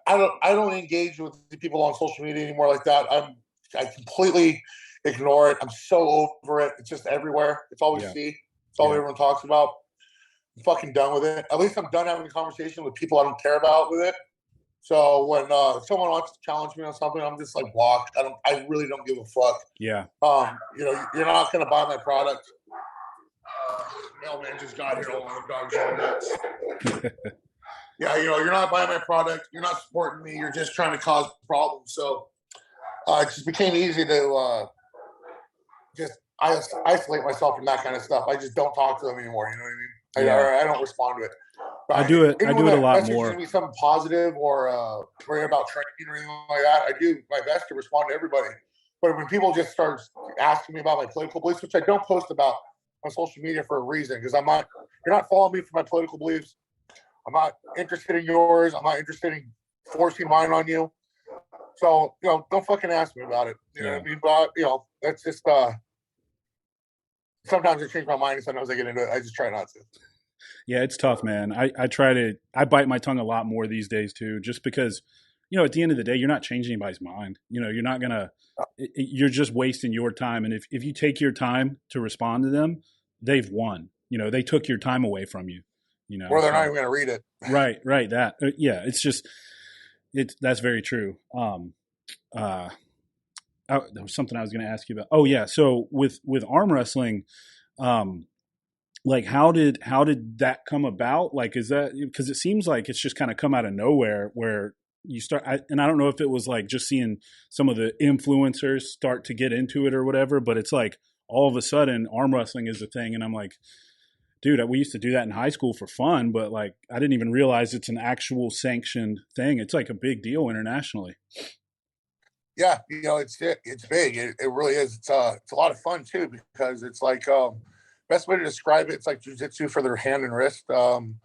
I don't engage with the people on social media anymore like that. I completely ignore it. I'm so over it. It's just everywhere. It's all we see. It's all everyone talks about. I'm fucking done with it. At least I'm done having a conversation with people I don't care about with it. So when someone wants to challenge me on something, I'm just like blocked. I really don't give a fuck. Yeah. You're not gonna buy my product. Mailman just got here. All the dogs are nuts. Yeah, you're not buying my product. You're not supporting me. You're just trying to cause problems. So it just became easy to just isolate myself from that kind of stuff. I just don't talk to them anymore. You know what I mean? I don't respond to it. But I do it a lot more. Be something positive or worry about training or anything like that. I do my best to respond to everybody. But when people just start asking me about my political beliefs, which I don't post about on social media for a reason, because you're not following me for my political beliefs. I'm not interested in yours. I'm not interested in forcing mine on you. So, don't fucking ask me about it. You know what I mean? But, that's just, sometimes I change my mind and sometimes I get into it. I just try not to. Yeah, it's tough, man. I bite my tongue a lot more these days too, just because, at the end of the day, you're not changing anybody's mind. You're not gonna. You're just wasting your time. And if you take your time to respond to them, they've won. They took your time away from you. Or they're so, not even going to read it. Right. That yeah. That's very true. There was something I was going to ask you about. Oh yeah. So with arm wrestling, like how did that come about? Like, is that because it seems like it's just kind of come out of nowhere where you start, and I don't know if it was like just seeing some of the influencers start to get into it or whatever, but it's like all of a sudden arm wrestling is a thing. And I'm like, dude, we used to do that in high school for fun, but like, I didn't even realize it's an actual sanctioned thing. It's like a big deal internationally. Yeah, it's big. It really is. It's a lot of fun too, because it's like best way to describe it. It's like jujitsu for their hand and wrist. And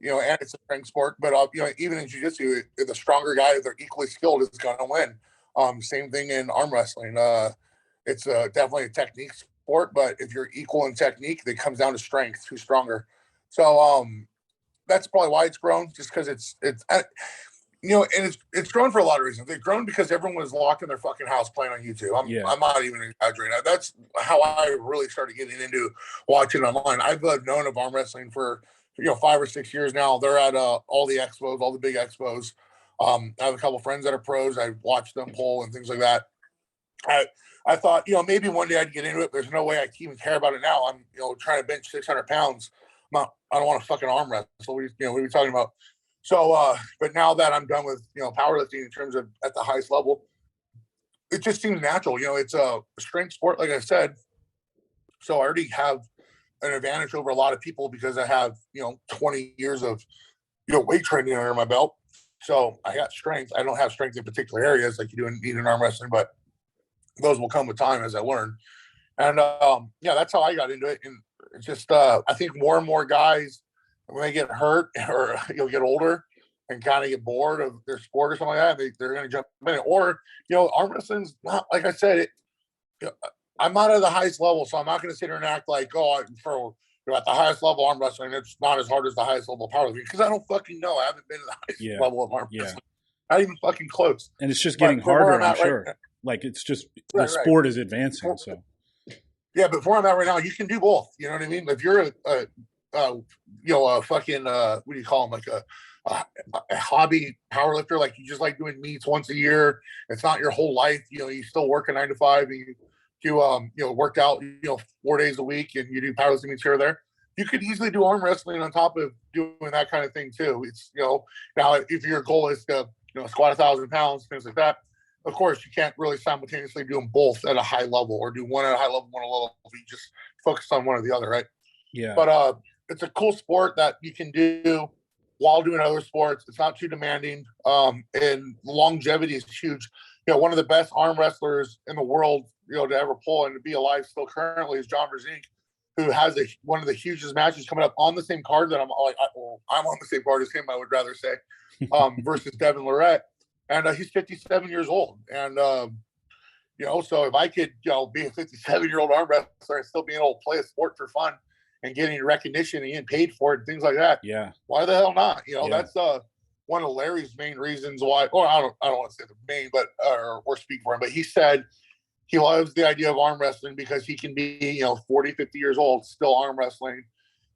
it's a strength sport, but even in jujitsu, the stronger guy, if they're equally skilled, is going to win. Same thing in arm wrestling. It's definitely a technique sport, but if you're equal in technique, it comes down to strength. Who's stronger? So that's probably why it's grown, just because it's and it's grown for a lot of reasons. They've grown because everyone was locked in their fucking house playing on YouTube. I'm not even exaggerating. That's how I really started getting into watching online. I've known of arm wrestling for 5 or 6 years now. They're at all the expos, all the big expos. I have a couple of friends that are pros. I watched them pull and things like that. I thought maybe one day I'd get into it. There's no way I even care about it now. I'm trying to bench 600 pounds. I don't want to fucking arm wrestle. What are we talking about? So, but now that I'm done with, powerlifting in terms of at the highest level, it just seems natural. It's a strength sport, like I said. So I already have an advantage over a lot of people because I have, 20 years of, weight training under my belt. So I got strength. I don't have strength in particular areas like you do in arm wrestling, but those will come with time as I learn. And that's how I got into it. And it's just, I think more and more guys, when they get hurt or get older and kind of get bored of their sport or something like that, they're going to jump in it. Or, arm wrestling's not, like I said, I'm not at the highest level, so I'm not going to sit here and act like, at the highest level arm wrestling, it's not as hard as the highest level of powerlifting, because I don't fucking know. I haven't been to the highest level of arm wrestling. Not even fucking close. And it's just getting harder, I'm sure. Right, like, it's just, the sport is advancing, so. Yeah, but where I'm at right now, you can do both. You know what I mean? If you're a fucking what do you call them, like a hobby powerlifter, like you just like doing meets once a year, it's not your whole life, you still work a 9 to 5 and you work out 4 days a week and you do powerlifting meets here or there, you could easily do arm wrestling on top of doing that kind of thing too. It's now if your goal is to squat 1,000 pounds, things like that, of course you can't really simultaneously do them both at a high level, or do one at a high level, one at a low level. You just focus on one or the other, right? Yeah. But it's a cool sport that you can do while doing other sports. It's not too demanding. And longevity is huge. One of the best arm wrestlers in the world, to ever pull and to be alive still currently is John Brzezinski, who has one of the hugest matches coming up on the same card that I'm on the same card as him, I would rather say, versus Devin Lorette. And he's 57 years old. And, so if I could, be a 57-year-old arm wrestler and still being able to play a sport for fun and getting recognition and getting paid for it and things like that. Yeah. Why the hell not? That's one of Larry's main reasons why, or I don't want to say the main, but, or speak for him, but he said he loves the idea of arm wrestling because he can be, 40, 50 years old, still arm wrestling.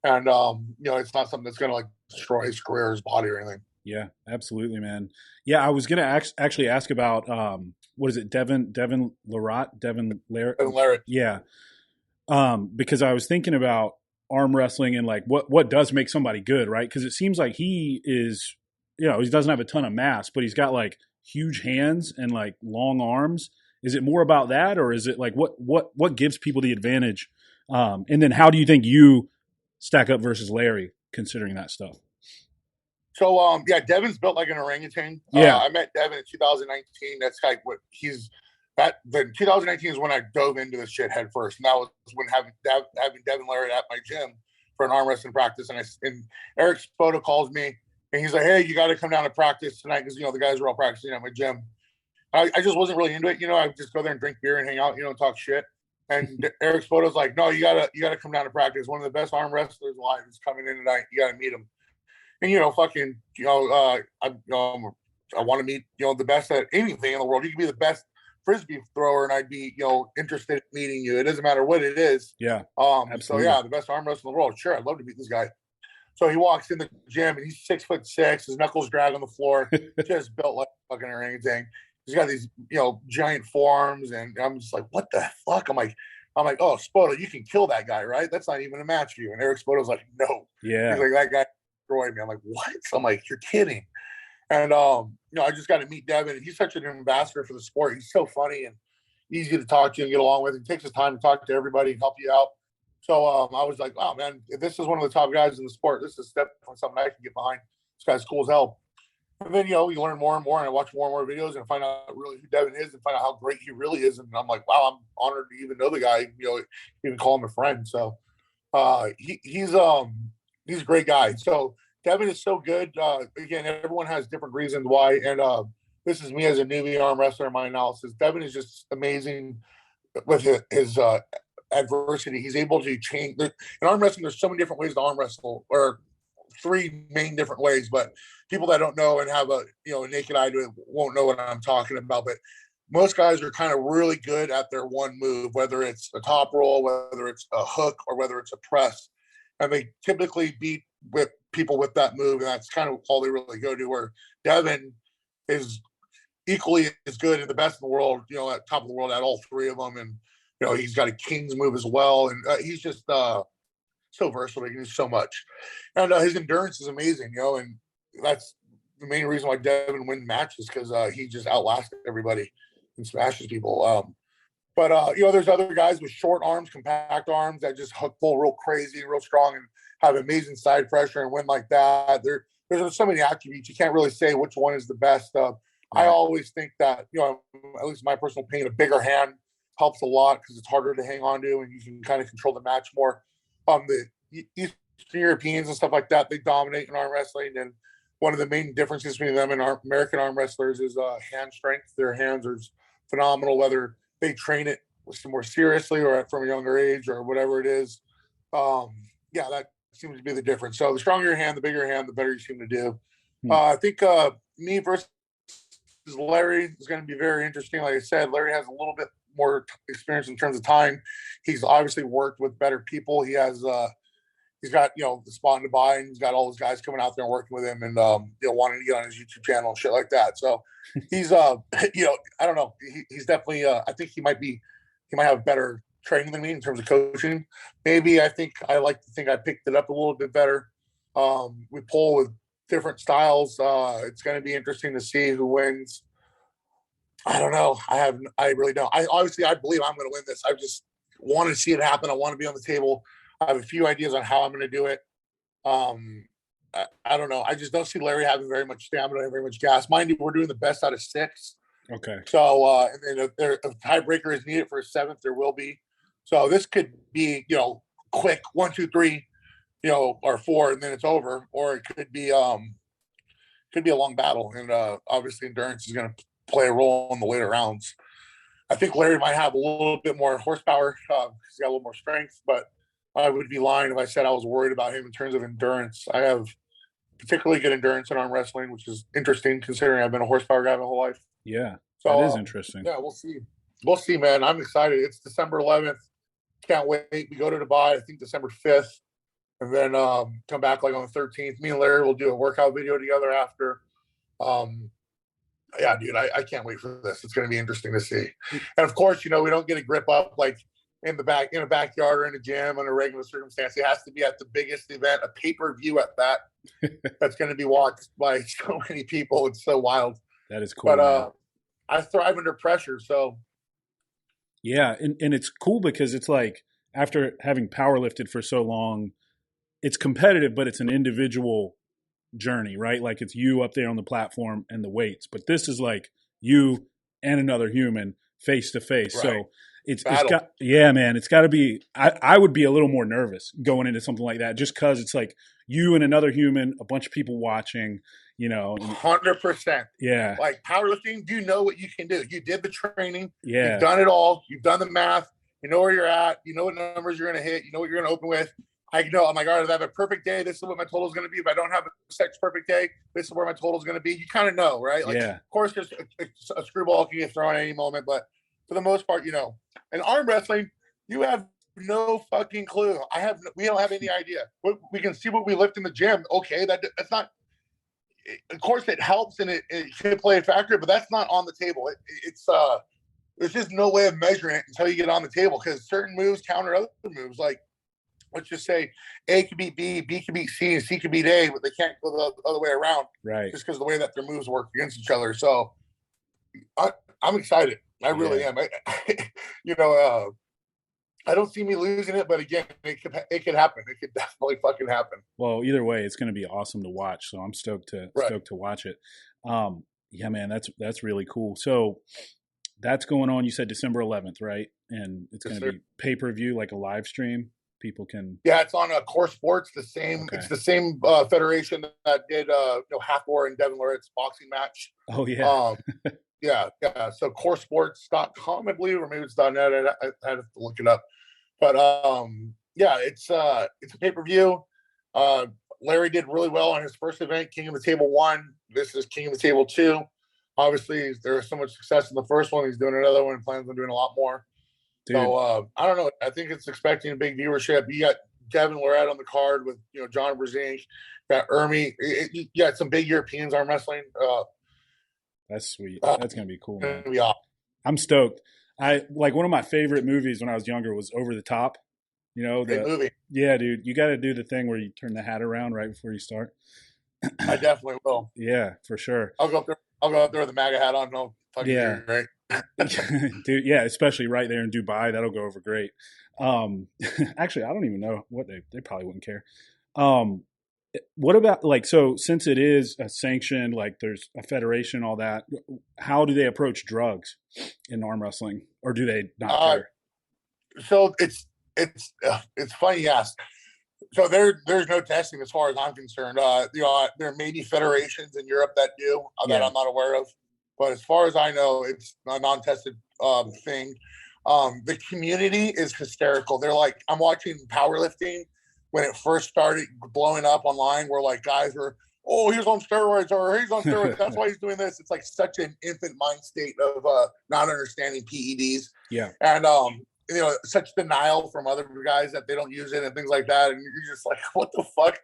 And, it's not something that's going to like destroy his career or his body or anything. Yeah, absolutely, man. Yeah. I was going to actually ask about, what is it? Devin Larratt? Devin Larratt. Yeah. Because I was thinking about arm wrestling and like what does make somebody good, right? Because it seems like he is, he doesn't have a ton of mass, but he's got like huge hands and like long arms. Is it more about that, or is it like what gives people the advantage? And then how do you think you stack up versus Larry, considering that stuff? So Devin's built like an orangutan. Yeah, I met Devin in 2019. That's like what the 2019 is when I dove into this shit head first. And that was when having Devin Larratt at my gym for an arm wrestling practice. And Eric Spoto calls me and he's like, "Hey, you got to come down to practice tonight," because the guys are all practicing at my gym. I just wasn't really into it. I would just go there and drink beer and hang out, and talk shit. And Eric Spoto's like, "No, you gotta come down to practice. One of the best arm wrestlers alive is coming in tonight. You gotta meet him." And fucking, I'm I want to meet, the best at anything in the world. You can be the best Frisbee thrower and I'd be, interested in meeting you. It doesn't matter what it is. Yeah. So yeah, the best arm wrestler in the world. Sure. I'd love to meet this guy. So he walks in the gym and he's 6'6", his knuckles drag on the floor, just built like fucking orangutan. He's got these, giant forearms, and I'm just like, what the fuck? I'm like, oh, Spoto, you can kill that guy, right? That's not even a match for you. And Eric Spoto's like, no. Yeah. He's like, that guy destroyed me. I'm like, what? So I'm like, you're kidding. And I just got to meet Devin. He's such an ambassador for the sport. He's so funny and easy to talk to and get along with. He takes his time to talk to everybody and help you out. So I was like, oh, man, if this is one of the top guys in the sport, this is definitely something I can get behind. This guy's cool as hell. And then, you learn more and more, and I watch more and more videos and find out really who Devin is and find out how great he really is. And I'm like, wow, I'm honored to even know the guy, even call him a friend. So he's a great guy. So Devin is so good. Again, everyone has different reasons why. And this is me as a newbie arm wrestler in my analysis. Devin is just amazing with his adversity. He's able to change. In arm wrestling, there's so many different ways to arm wrestle, or 3 main different ways, but people that don't know and have a naked eye to it won't know what I'm talking about. But most guys are kind of really good at their one move, whether it's a top roll, whether it's a hook, or whether it's a press, and they typically beat with people with that move, and that's kind of all they really go to. Where Devin is equally as good and the best in the world, at top of the world at all 3 of them, and he's got a king's move as well, and he's just so versatile. He can do so much, and his endurance is amazing, and that's the main reason why Devin wins matches, because he just outlasts everybody and smashes people. But there's other guys with short arms, compact arms that just hook pull real crazy, real strong, and have amazing side pressure and win like that. There's so many attributes you can't really say which one is the best. I always think that at least my personal opinion, a bigger hand helps a lot because it's harder to hang on to and you can kind of control the match more. The Eastern Europeans and stuff like that, they dominate in arm wrestling, and one of the main differences between them and our American arm wrestlers is hand strength. Their hands are phenomenal, whether they train it more seriously or from a younger age or whatever it is. That seems to be the difference. So the stronger your hand, the bigger your hand, the better you seem to do. I think me versus Larry is going to be very interesting. Like I said, Larry has a little bit more experience in terms of time. He's obviously worked with better people. He has he's got the spot in Dubai, and he's got all those guys coming out there and working with him, and wanting to get on his YouTube channel and shit like that. So he's I don't know, he's definitely I think he might have better training than me in terms of coaching. Maybe I like to think I picked it up a little bit better. We pull with different styles. It's going to be interesting to see who wins. I don't know. I really don't. I believe I'm going to win this. I just want to see it happen. I want to be on the table. I have a few ideas on how I'm going to do it. I don't know. I just don't see Larry having very much stamina and very much gas. Mind you, we're doing the best out of 6. Okay. So, and then if a tiebreaker is needed for a 7th, there will be. So this could be, quick 1, 2, 3, or 4, and then it's over. Or it could be a long battle, and obviously endurance is going to play a role in the later rounds. I think Larry might have a little bit more horsepower. He's got a little more strength, but I would be lying if I said I was worried about him in terms of endurance. I have particularly good endurance in arm wrestling, which is interesting considering I've been a horsepower guy my whole life. Yeah, so that is interesting. Yeah, we'll see. We'll see, man. I'm excited. It's December 11th. Can't wait. We go to Dubai, I think December 5th, and then come back like on the 13th. Me and Larry will do a workout video together after. Yeah, dude, I can't wait for this. It's going to be interesting to see. And of course, we don't get a grip up like in a backyard or in a gym under regular circumstance. It has to be at the biggest event, a pay-per-view at that. That's going to be watched by so many people. It's so wild. That is cool. But I thrive under pressure, so. Yeah, and it's cool because it's like after having powerlifted for so long, it's competitive, but it's an individual journey, right? Like it's you up there on the platform and the weights, but this is like you and another human face to face. So it's got, man, it's got to be, I would be a little more nervous going into something like that just because it's like you and another human, a bunch of people watching, 100%. Yeah. Like powerlifting, you know what you can do. You did the training. Yeah. You've done it all. You've done the math. You know where you're at. You know what numbers you're going to hit. You know what you're going to open with. I know. I'm like, all right, if I have a perfect day, this is what my total is going to be. If I don't have a sex perfect day, this is where my total is going to be. You kind of know, right? Like, Yeah. of course, there's a screwball can get thrown at any moment, but for the most part, in arm wrestling, you have no fucking clue. We don't have any idea. We can see what we lift in the gym. Okay, that's not. Of course, it helps and it can play a factor, but that's not on the table. It's there's just no way of measuring it until you get on the table because certain moves counter other moves. Like, let's just say A could beat B, B could beat C, and C could beat A, but they can't go the other way around. Right. Just because of the way that their moves work against each other. So I'm excited. I really am. I don't see me losing it, but again, it could happen. It could definitely fucking happen. Well, either way, it's going to be awesome to watch. So I'm stoked to watch it. Yeah, man, that's really cool. So that's going on. You said December 11th, right? And it's going to be pay-per-view, like a live stream. People can. Yeah, it's on Core Sports. It's the same federation that did Hathor and Devin Lorett's boxing match. Oh yeah. Yeah. So coresports.com, I believe, or maybe it's .net. I had to look it up. But yeah, it's a pay-per-view. Larry did really well on his first event, King of the Table 1. This is King of the Table 2. Obviously, there was so much success in the first one. He's doing another one and plans on doing a lot more. Dude. So I don't know. I think it's expecting a big viewership. You got Devin Lorette on the card with John Brzezinski, got Ermi. You got some big Europeans arm wrestling. That's sweet. That's gonna be cool, man. Yeah. I'm stoked. Like one of my favorite movies when I was younger was Over the Top. Great movie. Yeah, dude. You got to do the thing where you turn the hat around right before you start. I definitely will. Yeah, for sure. I'll go up there with the MAGA hat on. No, yeah, right. Dude, yeah, especially right there in Dubai, that'll go over great. Actually, I don't even know what they probably wouldn't care. What about so since it is a sanctioned, like there's a federation, all that, how do they approach drugs in arm wrestling, or do they not care? So it's funny you ask. So there's no testing as far as I'm concerned. There may be federations in Europe that do that I'm not aware of. But as far as I know, it's a non-tested thing. The community is hysterical. They're like, I'm watching powerlifting when it first started blowing up online, where like guys were, oh, he's on steroids or he's on steroids. That's why he's doing this. It's like such an infant mind state of not understanding PEDs. Yeah. And, such denial from other guys that they don't use it and things like that. And you're just like, what the fuck?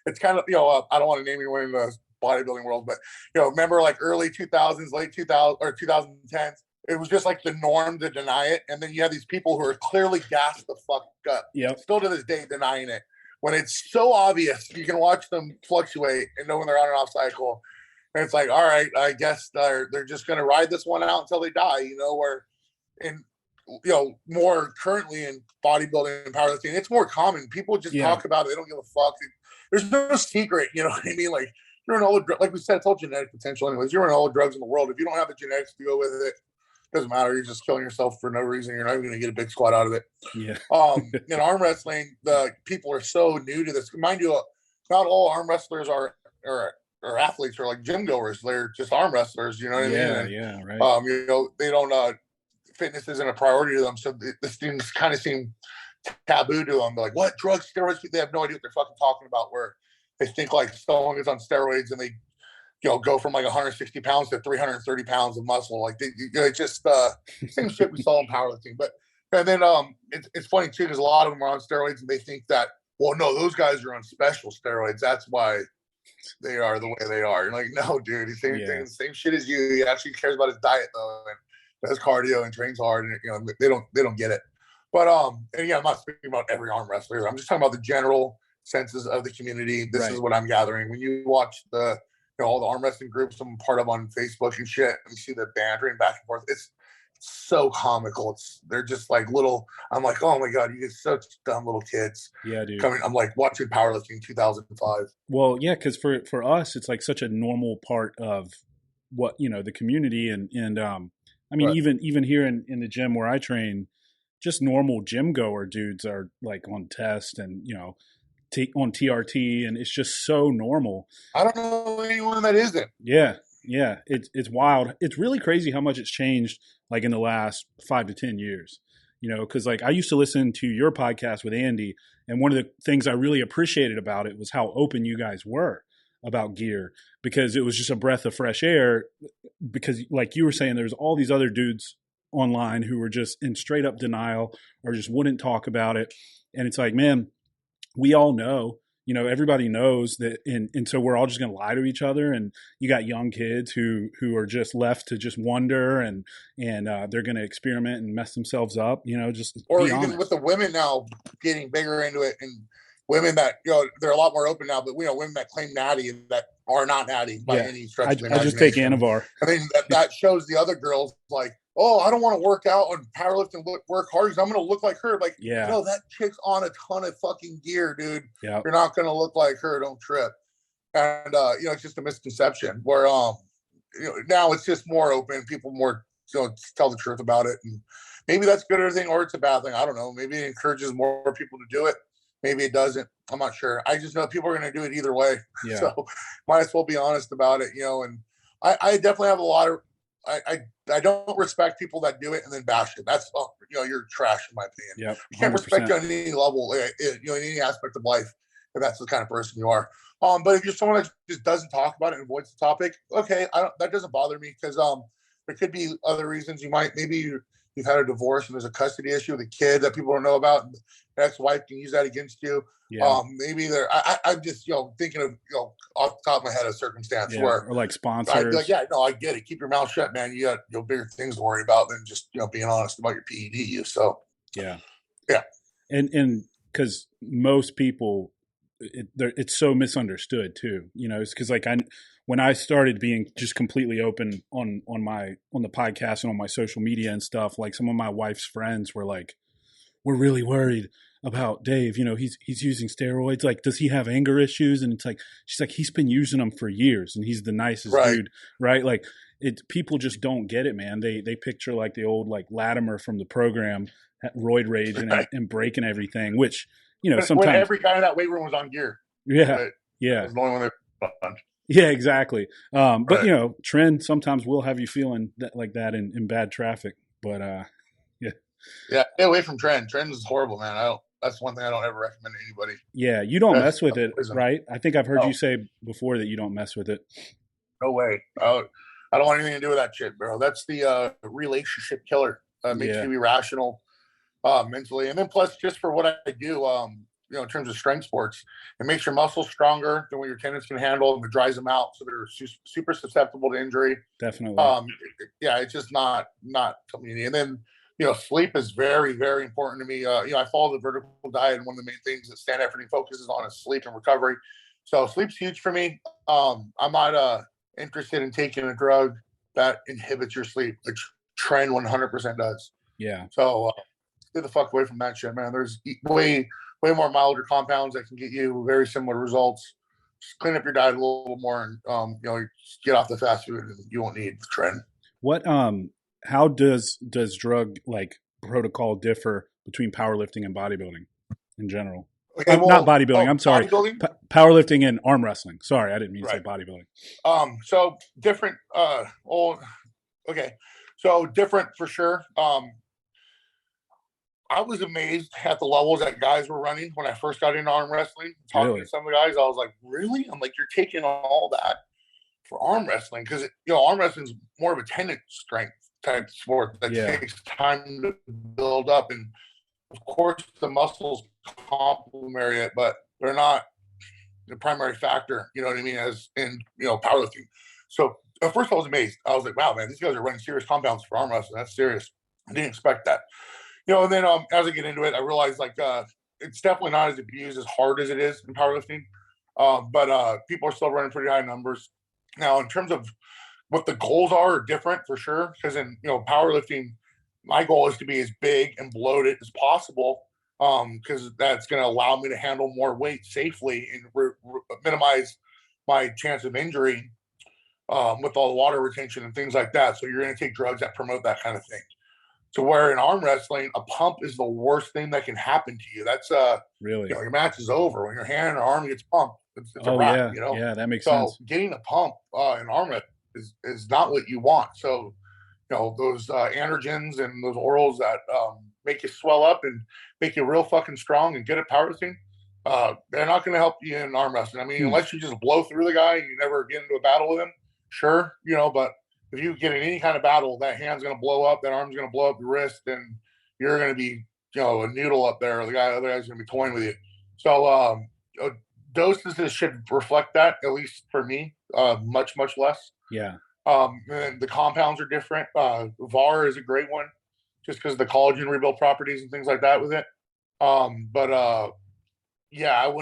It's kind of, I don't want to name anyone in the bodybuilding world, but remember like early 2000s, late 2000 or 2010s, it was just like the norm to deny it, and then you have these people who are clearly gassed the fuck up, still to this day denying it when it's so obvious. You can watch them fluctuate and know when they're on and off cycle, and it's like, all right, I guess they're just going to ride this one out until they die, where in more currently in bodybuilding and powerlifting, it's more common. People just talk about it, they don't give a fuck. There's no secret, you know what I mean? Like, you're in all the, like we said, it's all genetic potential anyways. You're in all the drugs in the world. If you don't have the genetics to go with it, doesn't matter. You're just killing yourself for no reason. You're not even going to get a big squat out of it. Yeah. In arm wrestling, the people are so new to this. Mind you, not all arm wrestlers are athletes or like gym goers. They're just arm wrestlers. You know what I mean? Yeah, right. They don't. Fitness isn't a priority to them, so this things kind of seem taboo to them. They're like, what, drugs, steroids? They have no idea what they're fucking talking about. Where they think like someone is on steroids and they go from like 160 pounds to 330 pounds of muscle. Like they just same shit we saw in powerlifting. But and then it's funny too because a lot of them are on steroids and they think that, well, no, those guys are on special steroids. That's why they are the way they are. You're like, no, dude, he's saying same shit as you. He actually cares about his diet though and does cardio and trains hard. And they don't get it. But and I'm not speaking about every arm wrestler. I'm just talking about the general senses of the community. This is what I'm gathering. When you watch the all the arm wrestling groups I'm part of on Facebook and shit, and you see the bantering back and forth, it's so comical. They're just like little. I'm like, oh my god, you get such dumb little kids. Yeah, dude. I'm like watching powerlifting 2005. Well, yeah, because for us, it's like such a normal part of what the community and I mean even here in the gym where I train, just normal gym goer dudes are like on test and on TRT, and it's just so normal. I don't know anyone that isn't. Yeah, it's wild. It's really crazy how much it's changed, like in the last 5 to 10 years. because like I used to listen to your podcast with Andy, and one of the things I really appreciated about it was how open you guys were about gear, because it was just a breath of fresh air. Because like you were saying, there's all these other dudes online who were just in straight up denial or just wouldn't talk about it. And it's like, man, we all know, everybody knows that. And so we're all just going to lie to each other. And you got young kids who are just left to just wonder, and they're going to experiment and mess themselves up, just or be even honest. with the women now getting bigger into it, and women that, they're a lot more open now, but women that claim natty and that are not natty by any stretch of the imagination. I just take Anavar. I mean, that shows the other girls like, oh, I don't want to work out and powerlifting, work hard because I'm going to look like her. Like, no, that chick's on a ton of fucking gear, dude. Yeah. You're not going to look like her. Don't trip. And, it's just a misconception where, now it's just more open. People more, tell the truth about it. And maybe that's a good thing or it's a bad thing. I don't know. Maybe it encourages more people to do it. Maybe it doesn't. I'm not sure. I just know people are going to do it either way. Yeah. So might as well be honest about it, and I definitely have a lot of, I don't respect people that do it and then bash it. That's, you're trash in my opinion. Yep, you can't respect you on any level, in any aspect of life, if that's the kind of person you are. But if you're someone that just doesn't talk about it and avoids the topic, okay, that doesn't bother me, because there could be other reasons. Maybe you've had a divorce and there's a custody issue with a kid that people don't know about, and the ex-wife can use that against you. Yeah. Maybe I'm just thinking of off the top of my head a circumstance where, or like sponsors. I get it. Keep your mouth shut, man. You got bigger things to worry about than just being honest about your PED use. So yeah, and because most people, it's so misunderstood too. It's because like when I started being just completely open on the podcast and on my social media and stuff, like some of my wife's friends were like, we're really worried about Dave. He's using steroids. Like, does he have anger issues? And it's like, she's like, he's been using them for years and he's the nicest dude. Right. Like people just don't get it, man. They picture like the old, like Latimer from the program, roid rage and breaking everything, which, sometimes when every guy in that weight room was on gear. Yeah. Yeah. Was the only one that Yeah, exactly. But trend sometimes will have you feeling like that in bad traffic. But stay away from trend. Trend is horrible, man. That's one thing I don't ever recommend to anybody. Yeah, you don't mess with it, right? I think I've heard you say before that you don't mess with it. No way. I don't want anything to do with that shit, bro. That's the relationship killer. Makes you irrational mentally, and then plus just for what I do, in terms of strength sports, it makes your muscles stronger than what your tendons can handle, and it dries them out, so they're super susceptible to injury. Definitely. It's just not something you need. And then sleep is very, very important to me. I follow the vertical diet, and one of the main things that Stand Everything focuses on is sleep and recovery. So sleep's huge for me. I'm not interested in taking a drug that inhibits your sleep, which Trend 100% does. Yeah. So get the fuck away from that shit, man. There's way more milder compounds that can get you very similar results. Just clean up your diet a little more, and just get off the fast food, and you won't need the Trend. What how does drug like protocol differ between powerlifting and bodybuilding in general? Okay, not bodybuilding. I'm sorry. Powerlifting and arm wrestling. Sorry, I didn't mean to say bodybuilding. So different. So different for sure. I was amazed at the levels that guys were running when I first got into arm wrestling. Talking to some of the guys, I was like, really? I'm like, you're taking all that for arm wrestling? Because arm wrestling is more of a tendon strength type sport that takes time to build up, and of course the muscles complement it, but they're not the primary factor, you know what I mean, as in powerlifting. So at first I was amazed. I was like, wow, man, these guys are running serious compounds for arm wrestling. That's serious. I didn't expect that. And then as I get into it, I realized like it's definitely not as abused as hard as it is in powerlifting, but people are still running pretty high numbers. Now in terms of what the goals are different for sure, because in powerlifting, my goal is to be as big and bloated as possible, because that's going to allow me to handle more weight safely and minimize my chance of injury with all the water retention and things like that. So you're going to take drugs that promote that kind of thing. So where in arm wrestling, a pump is the worst thing that can happen to you. That's really your match is over when your hand or arm gets pumped. It's a wrap. Yeah, that makes sense. So getting a pump in arm wrestling is not what you want. So those androgens and those orals that make you swell up and make you real fucking strong and good at powerlifting, they're not going to help you in arm wrestling. I mean, unless you just blow through the guy, you never get into a battle with him. Sure, but if you get in any kind of battle, that hand's going to blow up, that arm's going to blow up your wrist, and you're going to be, a noodle up there. The other guy's going to be toying with you. So doses should reflect that, at least for me, much, much less. Yeah. And the compounds are different. VAR is a great one just because of the collagen rebuild properties and things like that with it. Yeah,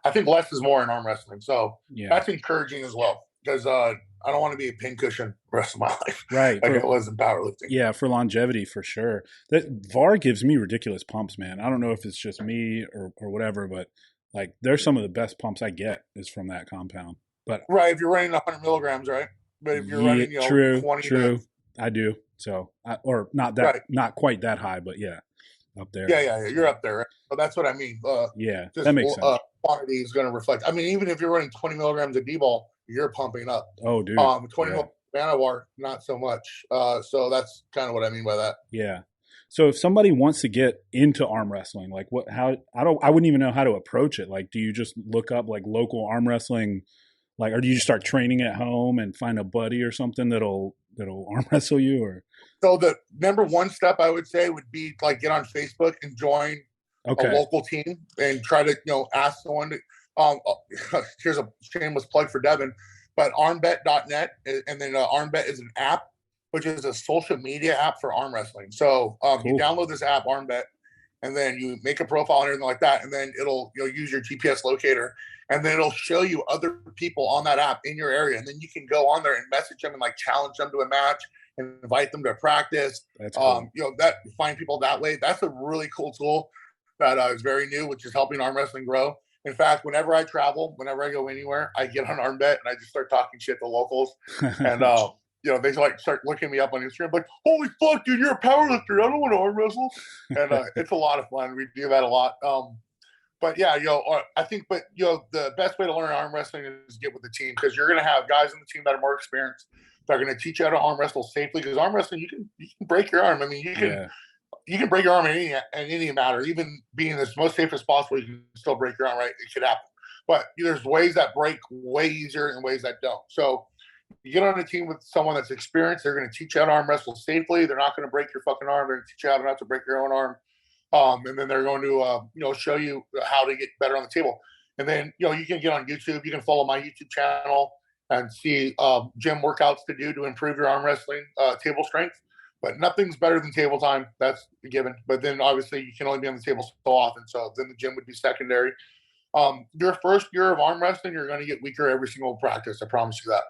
I think less is more in arm wrestling. So that's encouraging as well because I don't want to be a pincushion the rest of my life. Right. Like it was in powerlifting. Yeah, for longevity, for sure. That VAR gives me ridiculous pumps, man. I don't know if it's just me or whatever, but like there's some of the best pumps I get is from that compound. But right, if you're running 100 milligrams, right? But if you're running, 20 true. I do. So, or not that, right. Not quite that high, but yeah, up there. Yeah. You're up there. Right? But that's what I mean. Yeah, that makes sense. Quantity is going to reflect. I mean, even if you're running 20 milligrams of D-ball, you're pumping up. Oh, dude. 20 Manavar, not so much. So that's kind of what I mean by that. Yeah. So if somebody wants to get into arm wrestling, like I wouldn't even know how to approach it. Like, do you just look up like local arm wrestling? Like, or do you just start training at home and find a buddy or something that'll arm wrestle you? Or so the number one step I would say would be like get on Facebook and join a local team and try to ask someone to. Here's a shameless plug for Devin, but armbet.net, and then Armbet is an app which is a social media app for arm wrestling. So cool. You download this app Armbet, and then you make a profile and everything like that, and then it'll use your GPS locator. And then it'll show you other people on that app in your area. And then you can go on there and message them and like challenge them to a match and invite them to practice. That's cool. Find people that way. That's a really cool tool that is very new, which is helping arm wrestling grow. In fact, whenever I travel, whenever I go anywhere, I get on Armbet and I just start talking shit to locals. And, they like start looking me up on Instagram, like, holy fuck, dude, you're a powerlifter. I don't want to arm wrestle. And it's a lot of fun. We do that a lot. But yeah, I think, the best way to learn arm wrestling is get with the team because you're going to have guys on the team that are more experienced that are going to teach you how to arm wrestle safely. Because arm wrestling, you can break your arm. I mean, you can break your arm in any matter. Even being the most safe as possible, you can still break your arm. Right? It could happen. But there's ways that break way easier and ways that don't. So you get on a team with someone that's experienced. They're going to teach you how to arm wrestle safely. They're not going to break your fucking arm. They're going to teach you how not to break your own arm. And then they're going to, show you how to get better on the table. And then, you can get on YouTube. You can follow my YouTube channel and see gym workouts to do to improve your arm wrestling table strength. But nothing's better than table time. That's a given. But then obviously you can only be on the table so often. So then the gym would be secondary. Your first year of arm wrestling, you're going to get weaker every single practice. I promise you that.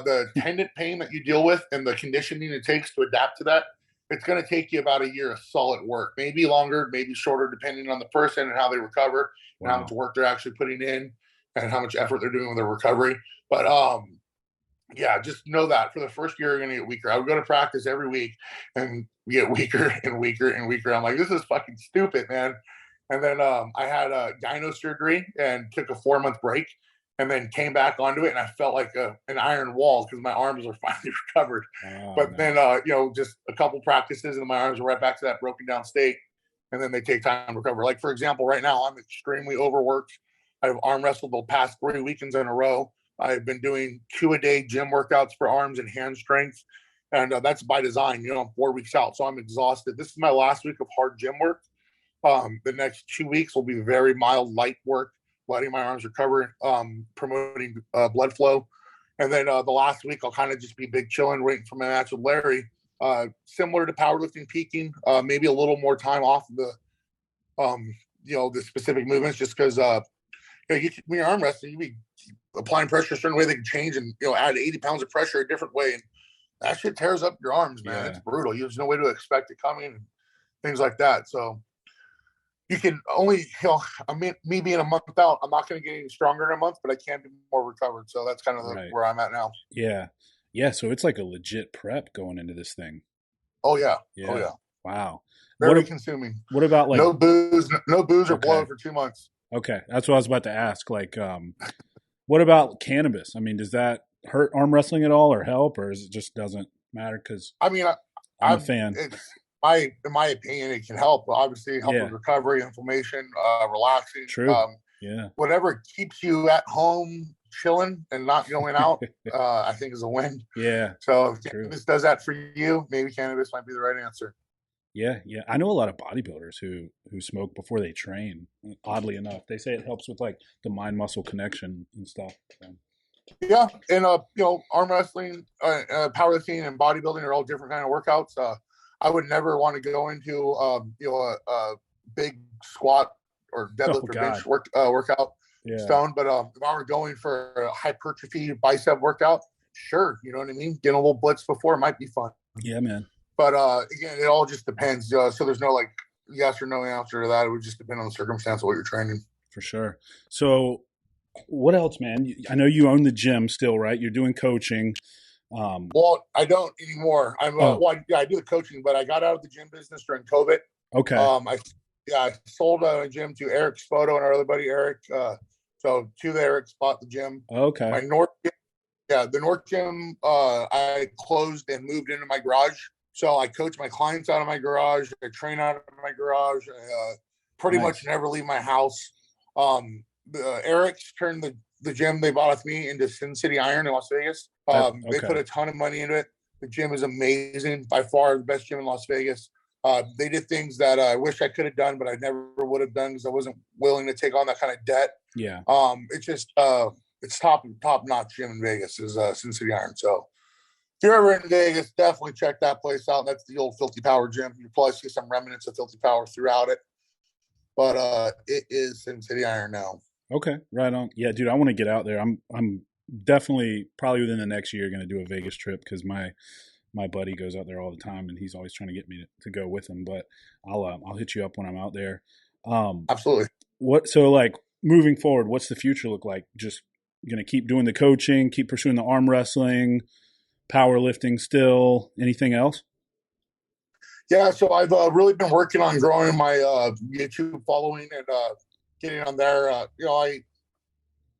The tendon pain that you deal with and the conditioning it takes to adapt to that, it's going to take you about a year of solid work, maybe longer, maybe shorter, depending on the person and how they recover and how much work they're actually putting in and how much effort they're doing with their recovery. But just know that for the first year, you're going to get weaker. I would go to practice every week and get weaker and weaker and weaker. I'm like, this is fucking stupid, man. And then I had a gyno surgery and took a 4-month break. And then came back onto it, and I felt like an iron wall because my arms were finally recovered. But then, just a couple practices, and my arms were right back to that broken down state. And then they take time to recover. Like, for example, right now, I'm extremely overworked. I've arm wrestled the past 3 weekends in a row. I've been doing 2-a-day gym workouts for arms and hand strength. And that's by design. I'm 4 weeks out, so I'm exhausted. This is my last week of hard gym work. The next 2 weeks will be very mild, light work, letting my arms recover, promoting blood flow. And then the last week, I'll kind of just be big chilling, waiting for my match with Larry. Similar to powerlifting peaking, maybe a little more time off of the specific movements, just because when you're arm wrestling, you be applying pressure a certain way, they can change and add 80 pounds of pressure a different way, and that shit tears up your arms, man. It's brutal. There's no way to expect it coming and things like that. So you can only, me being a month out, I'm not going to get any stronger in a month, but I can be more recovered. So that's kind of where I'm at now. Yeah. Yeah. So it's like a legit prep going into this thing. Oh, yeah. Oh, yeah. Wow. Very consuming. What about like no booze or blow for 2 months? Okay. That's what I was about to ask. Like, what about cannabis? I mean, does that hurt arm wrestling at all or help, or is it just doesn't matter? Because I mean, I'm a fan. In my opinion, it can help. Obviously, help with recovery, inflammation, relaxing. True. Whatever keeps you at home chilling and not going out, I think is a win. Yeah. So if cannabis does that for you, maybe cannabis might be the right answer. Yeah. I know a lot of bodybuilders who smoke before they train. Oddly enough, they say it helps with like the mind muscle connection and stuff. So. Yeah, and arm wrestling, powerlifting, and bodybuilding are all different kind of workouts. I would never want to go into a big squat or deadlift or bench workout stone. But if I were going for a hypertrophy bicep workout, sure, you know what I mean. Getting a little blitz before might be fun. Yeah, man. But again, it all just depends. So there's no like yes or no answer to that. It would just depend on the circumstance of what you're training. For sure. So what else, man? I know you own the gym still, right? You're doing coaching. Well, I don't anymore. I do the coaching, but I got out of the gym business during COVID. Okay. I sold a gym to Eric Spoto and our other buddy Eric. So two of the Erics bought the gym. Okay. The North gym, I closed and moved into my garage. So I coach my clients out of my garage. I train out of my garage. Pretty much never leave my house. The Erics turned the gym they bought with me into Sin City Iron in Las Vegas. They put a ton of money into it. The gym is amazing, by far the best gym in Las Vegas. They did things that I wish I could have done, but I never would have done because I wasn't willing to take on that kind of debt. Yeah. It's just it's top notch gym in Vegas is Sin City Iron. So if you're ever in Vegas, definitely check that place out. That's the old Filthy Power gym. You'll probably see some remnants of Filthy Power throughout it, but it is Sin City Iron now. Okay, right on. Yeah, dude, I want to get out there. I'm definitely probably within the next year going to do a Vegas trip because my buddy goes out there all the time and he's always trying to get me to go with him. But I'll hit you up when I'm out there. Absolutely. So like moving forward, what's the future look like? Just going to keep doing the coaching, keep pursuing the arm wrestling, powerlifting still, anything else? Yeah, so I've really been working on growing my YouTube following and getting on there.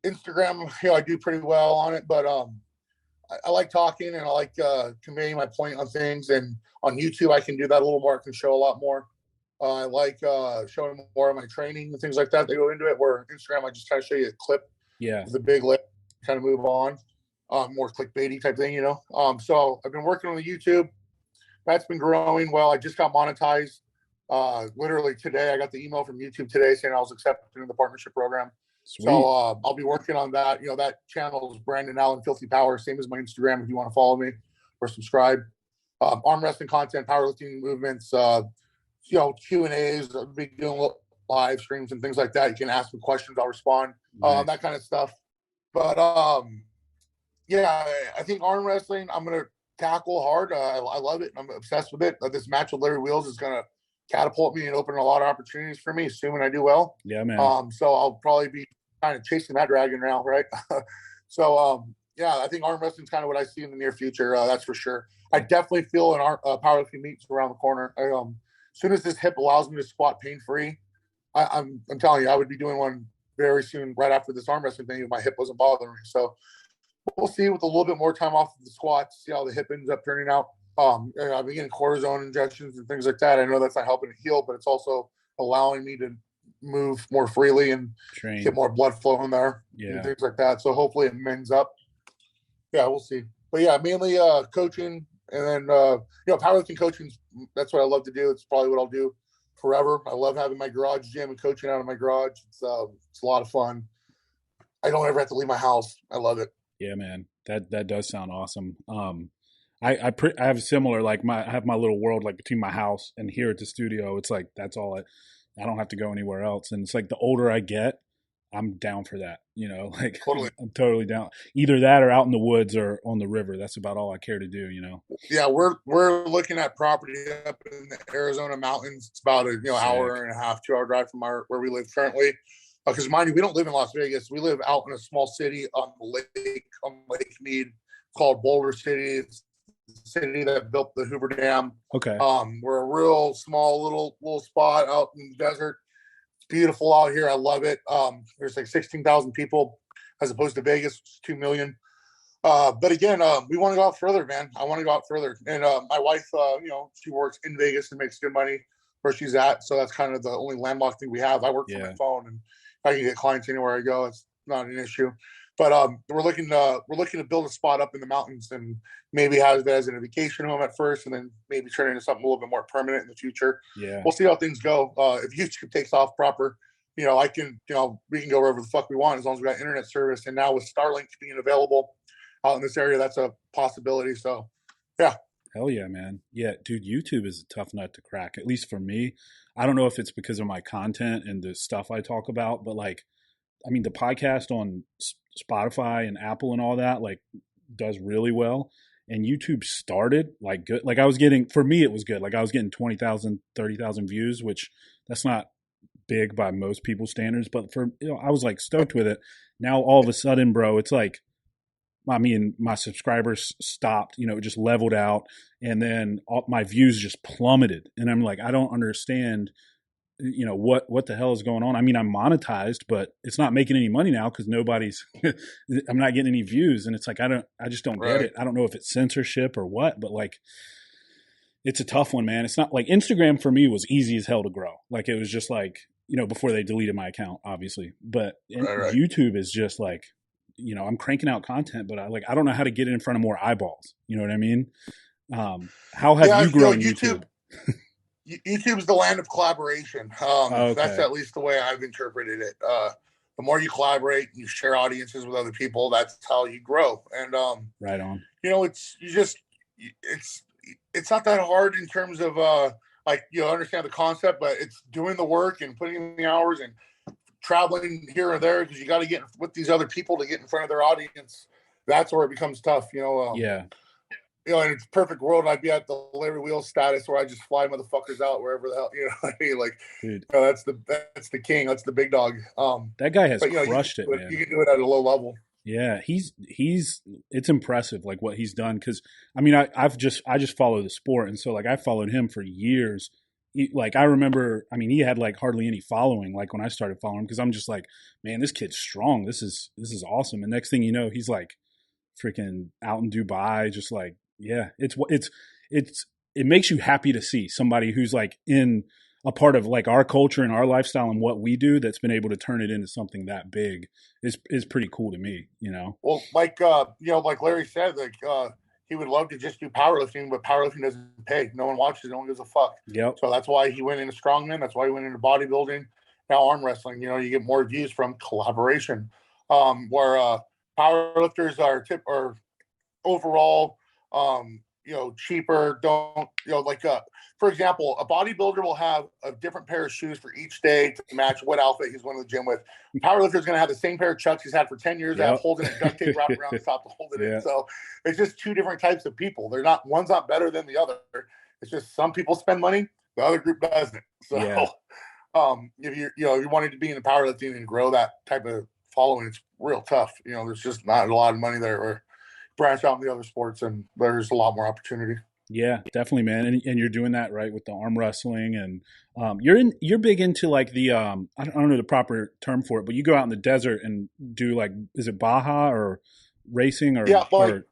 Instagram, I do pretty well on it, but I like talking and I like conveying my point on things. And on YouTube, I can do that a little more. I can show a lot more. I like showing more of my training and things like that. They go into it. Where Instagram, I just try to show you a clip. Yeah. With a big lip, kind of move on. More clickbaity type thing, So I've been working on the YouTube. That's been growing well. I just got monetized. Literally today, I got the email from YouTube today saying I was accepted in the partnership program. Sweet. So I'll be working on that. That channel is Brandon Allen Filthy Power, same as my Instagram if you want to follow me or subscribe. Arm wrestling content, powerlifting movements, Q&As. I'll be doing live streams and things like that. You can ask me questions, I'll respond. Nice. That kind of stuff. But I think arm wrestling, I'm going to tackle hard. I love it. I'm obsessed with it. This match with Larry Wheels is going to catapult me and open a lot of opportunities for me, assuming I do well. Yeah, man. So I'll probably be kind of chasing that dragon now, right? I think arm wrestling is kind of what I see in the near future. That's for sure. I definitely feel an powerlifting meets around the corner. As soon as this hip allows me to squat pain-free, I'm telling you, I would be doing one very soon, right after this arm wrestling thing, if my hip wasn't bothering me. So we'll see with a little bit more time off of the squats, see how the hip ends up turning out. I've been getting cortisone injections and things like that. I know that's not helping it heal, but it's also allowing me to move more freely and get more blood flow in there and things like that. So hopefully it mends up. Yeah, we'll see. But yeah, mainly coaching and then, powerlifting coaching. That's what I love to do. It's probably what I'll do forever. I love having my garage gym and coaching out of my garage. It's a lot of fun. I don't ever have to leave my house. I love it. Yeah, man, that does sound awesome. I have a similar, like I have my little world like between my house and here at the studio. It's like that's all I don't have to go anywhere else. And it's like the older I get, I'm down for that. Like totally. I'm totally down. Either that or out in the woods or on the river. That's about all I care to do. Yeah, we're looking at property up in the Arizona mountains. It's about a hour and a half, 2 hour drive from where we live currently. Because mind you, we don't live in Las Vegas. We live out in a small city on Lake Mead called Boulder City. It's the city that built the Hoover Dam. Okay. We're a real small little spot out in the desert. It's beautiful out here. I love it. There's like 16,000 people as opposed to Vegas, which is 2 million. But again, we want to go out further, man. I want to go out further. And my wife, she works in Vegas and makes good money where she's at. So that's kind of the only landlocked thing we have. I work from my phone, and I can get clients anywhere I go. It's not an issue. But we're looking to build a spot up in the mountains and maybe have it as a vacation home at first, and then maybe turn into something a little bit more permanent in the future. Yeah. We'll see how things go. If YouTube takes off proper, we can go wherever the fuck we want as long as we got internet service. And now with Starlink being available out in this area, that's a possibility. So, yeah. Hell yeah, man. Yeah, dude, YouTube is a tough nut to crack, at least for me. I don't know if it's because of my content and the stuff I talk about, but like, I mean, the podcast on Spotify and Apple and all that, like, does really well. And YouTube started like good. Like, I was getting, for me, it was good. Like, I was getting 20,000, 30,000 views, which that's not big by most people's standards, but for, I was like stoked with it. Now, all of a sudden, bro, it's like, I mean, my subscribers stopped, it just leveled out, and then my views just plummeted. And I'm like, I don't understand, what the hell is going on? I mean, I'm monetized, but it's not making any money now because I'm not getting any views. And it's like, I just don't get it. I don't know if it's censorship or what, but like, it's a tough one, man. It's not like Instagram for me was easy as hell to grow. Like, it was just like, before they deleted my account, obviously, but YouTube is just like, I'm cranking out content, but I don't know how to get it in front of more eyeballs. You know what I mean? How have you grown YouTube? YouTube's the land of collaboration. Okay. That's at least the way I've interpreted it. The more you collaborate, you share audiences with other people. That's how you grow. And right on. It's not that hard in terms of understand the concept, but it's doing the work and putting in the hours and traveling here or there, because you got to get with these other people to get in front of their audience. That's where it becomes tough, yeah. In a perfect world, I'd be at the Larry Wheel status where I just fly motherfuckers out wherever the hell, what I mean? Like, dude, that's the king, that's the big dog. That guy has crushed it, man. You can do it at a low level. Yeah, it's impressive, like what he's done. Because I mean, I just follow the sport, and so like I followed him for years. Like, I remember, I mean, he had like hardly any following, like when I started following him, because I'm just like, man, this kid's strong. This is awesome. And next thing you know, he's like freaking out in Dubai, just like, yeah, it makes you happy to see somebody who's like in a part of like our culture and our lifestyle and what we do that's been able to turn it into something that big is pretty cool to me, Well, like Larry said, like, he would love to just do powerlifting, but powerlifting doesn't pay. No one watches. No one gives a fuck. Yep. So that's why he went into strongman. That's why he went into bodybuilding. Now arm wrestling. You get more views from collaboration. Where powerlifters are overall, cheaper. Don't for example, a bodybuilder will have a different pair of shoes for each day to match what outfit he's going to the gym with. Powerlifter is going to have the same pair of Chucks he's had for 10 years. That have holding it, duct tape wrapped around the top to hold it in. So it's just two different types of people. One's not better than the other. It's just some people spend money, the other group doesn't. So if you're wanting to be in the powerlifting and grow that type of following, it's real tough. There's just not a lot of money there. Or branch out in the other sports, and there's a lot more opportunity. Yeah, definitely, man. And you're doing that right with the arm wrestling, and you're big into like the I don't know the proper term for it, but you go out in the desert and do like, is it Baja or racing or off-roading.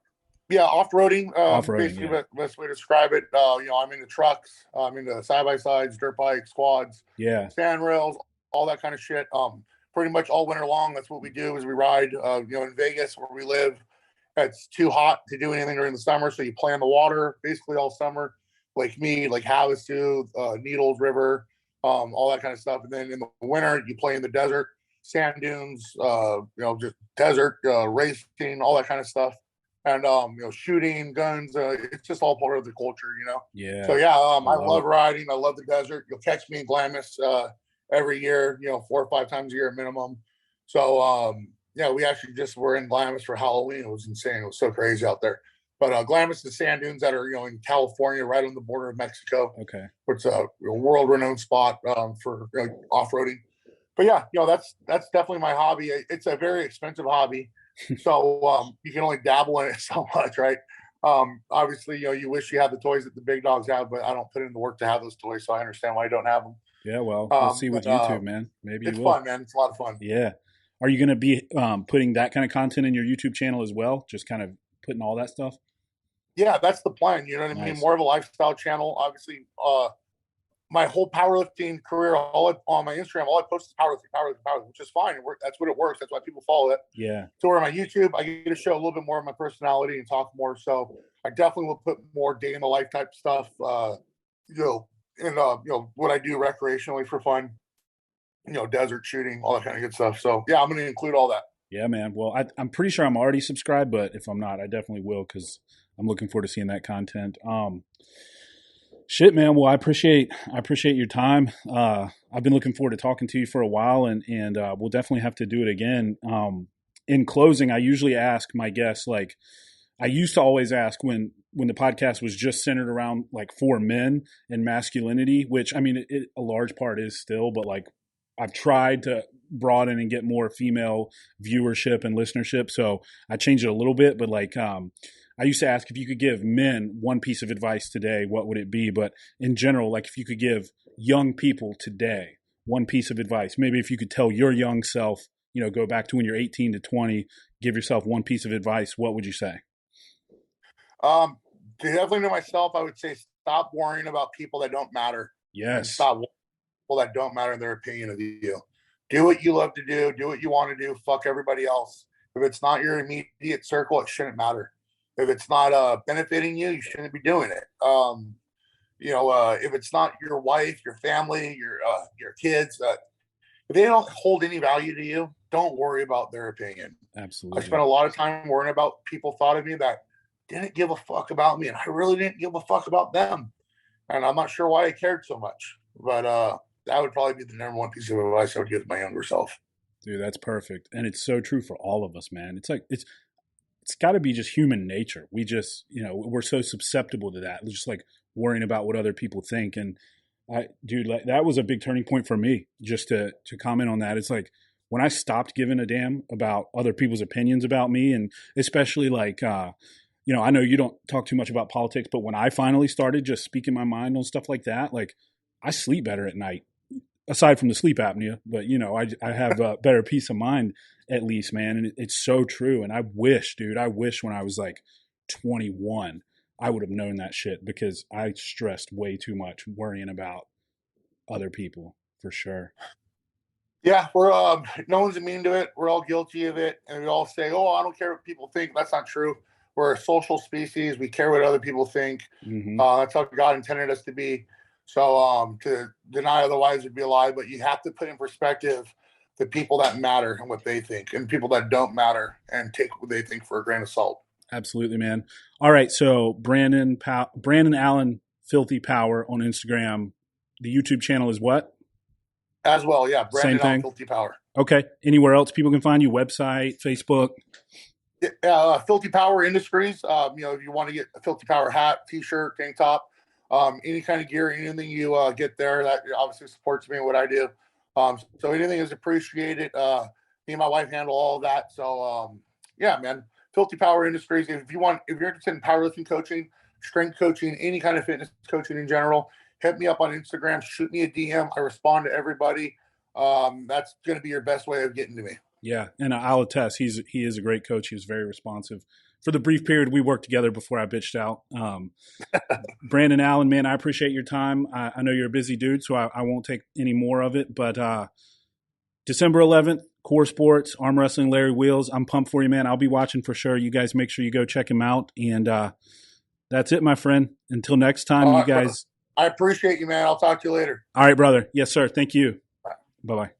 Off-roading, basically the best way to describe it. I'm into trucks, I'm into side-by-sides, dirt bikes, quads, sand rails, all that kind of shit. Pretty much all winter long, that's what we do, is we ride in Vegas where we live. It's too hot to do anything during the summer, so you play on the water basically all summer, like me, like Havasu, Needles River, all that kind of stuff. And then in the winter, you play in the desert, sand dunes, just desert racing, all that kind of stuff, and shooting guns. It's just all part of the culture, Yeah. So I love riding. I love the desert. You'll catch me in Glamis every year, 4 or 5 times a year minimum. So we actually just were in Glamis for Halloween. It was insane. It was so crazy out there. But Glamis, the sand dunes that are in California, right on the border of Mexico. Okay. It's a world-renowned spot for off-roading. But that's definitely my hobby. It's a very expensive hobby, so you can only dabble in it so much, right? Obviously, you wish you had the toys that the big dogs have, but I don't put in the work to have those toys, so I understand why you don't have them. Yeah, well, we'll see with YouTube, man. Maybe it's fun, man. It's a lot of fun. Yeah. are you going to be putting that kind of content in your YouTube channel as well? Just kind of putting all that stuff? Yeah, that's the plan. You know what I mean? Nice. More of a lifestyle channel. Obviously, my whole powerlifting career, on my Instagram, all I post is powerlifting, which is fine. That's what it works. That's why people follow it. Yeah. So where my YouTube, I get to show a little bit more of my personality and talk more. So I definitely will put more day in the life type stuff, and what I do recreationally for fun, desert shooting, all that kind of good stuff. So yeah, I'm going to include all that. Yeah, man. Well, I'm pretty sure I'm already subscribed, but if I'm not, I definitely will because I'm looking forward to seeing that content. Shit, man. Well, I appreciate your time. I've been looking forward to talking to you for a while, and we'll definitely have to do it again. In closing, I usually ask my guests, like I used to always ask when the podcast was just centered around like for men and masculinity, which I mean, a large part is still, but like I've tried to broaden and get more female viewership and listenership. So I changed it a little bit, but like, I used to ask if you could give men one piece of advice today, what would it be? But in general, like if you could give young people today one piece of advice, maybe if you could tell your young self, go back to when you're 18 to 20, give yourself one piece of advice, what would you say? To definitely know myself, I would say stop worrying about people that don't matter. Yes. Stop people that don't matter in their opinion of you. Do what you love to do. Do what you want to do. Fuck everybody else. If it's not your immediate circle, it shouldn't matter. If it's not benefiting you, you shouldn't be doing it. If it's not your wife, your family, your kids, if they don't hold any value to you, don't worry about their opinion. Absolutely. I spent a lot of time worrying about people thought of me that didn't give a fuck about me, and I really didn't give a fuck about them. And I'm not sure why I cared so much, but that would probably be the number one piece of advice I would give my younger self. Dude, that's perfect. And it's so true for all of us, man. It's like, it's got to be just human nature. We just, we're so susceptible to that. It's just like worrying about what other people think. And that was a big turning point for me, just to comment on that. It's like when I stopped giving a damn about other people's opinions about me, and especially like, I know you don't talk too much about politics, but when I finally started just speaking my mind on stuff like that, like I sleep better at night, aside from the sleep apnea, but I have a better peace of mind at least, man. And it's so true. And I wish when I was like 21, I would have known that shit, because I stressed way too much worrying about other people, for sure. Yeah, we're no one's immune to it. We're all guilty of it, and we all say, "Oh, I don't care what people think." That's not true. We're a social species. We care what other people think. Mm-hmm. That's how God intended us to be. So to deny otherwise would be a lie. But you have to put in perspective the people that matter and what they think, and people that don't matter, and take what they think for a grain of salt. Absolutely, man. All right, so Brandon Allen, Filthy Power on Instagram. The YouTube channel is what? As well, yeah. Brandon Allen, Filthy Power. Okay. Anywhere else people can find you? Website, Facebook? Filthy Power Industries. If you want to get a Filthy Power hat, T-shirt, tank top, any kind of gear, anything you get there, that obviously supports me in what I do. So anything is appreciated. Me and my wife handle all of that. So yeah, man. Filthy Power Industries. If you're interested in powerlifting coaching, strength coaching, any kind of fitness coaching in general, hit me up on Instagram. Shoot me a DM. I respond to everybody. That's going to be your best way of getting to me. Yeah, and I'll attest. He is a great coach. He was very responsive. For the brief period we worked together before I bitched out. Brandon Allen, man, I appreciate your time. I know you're a busy dude, so I won't take any more of it. But December 11th, Core Sports, Arm Wrestling, Larry Wheels. I'm pumped for you, man. I'll be watching for sure. You guys make sure you go check him out. And that's it, my friend. Until next time, you guys. I appreciate you, man. I'll talk to you later. All right, brother. Yes, sir. Thank you. Bye-bye.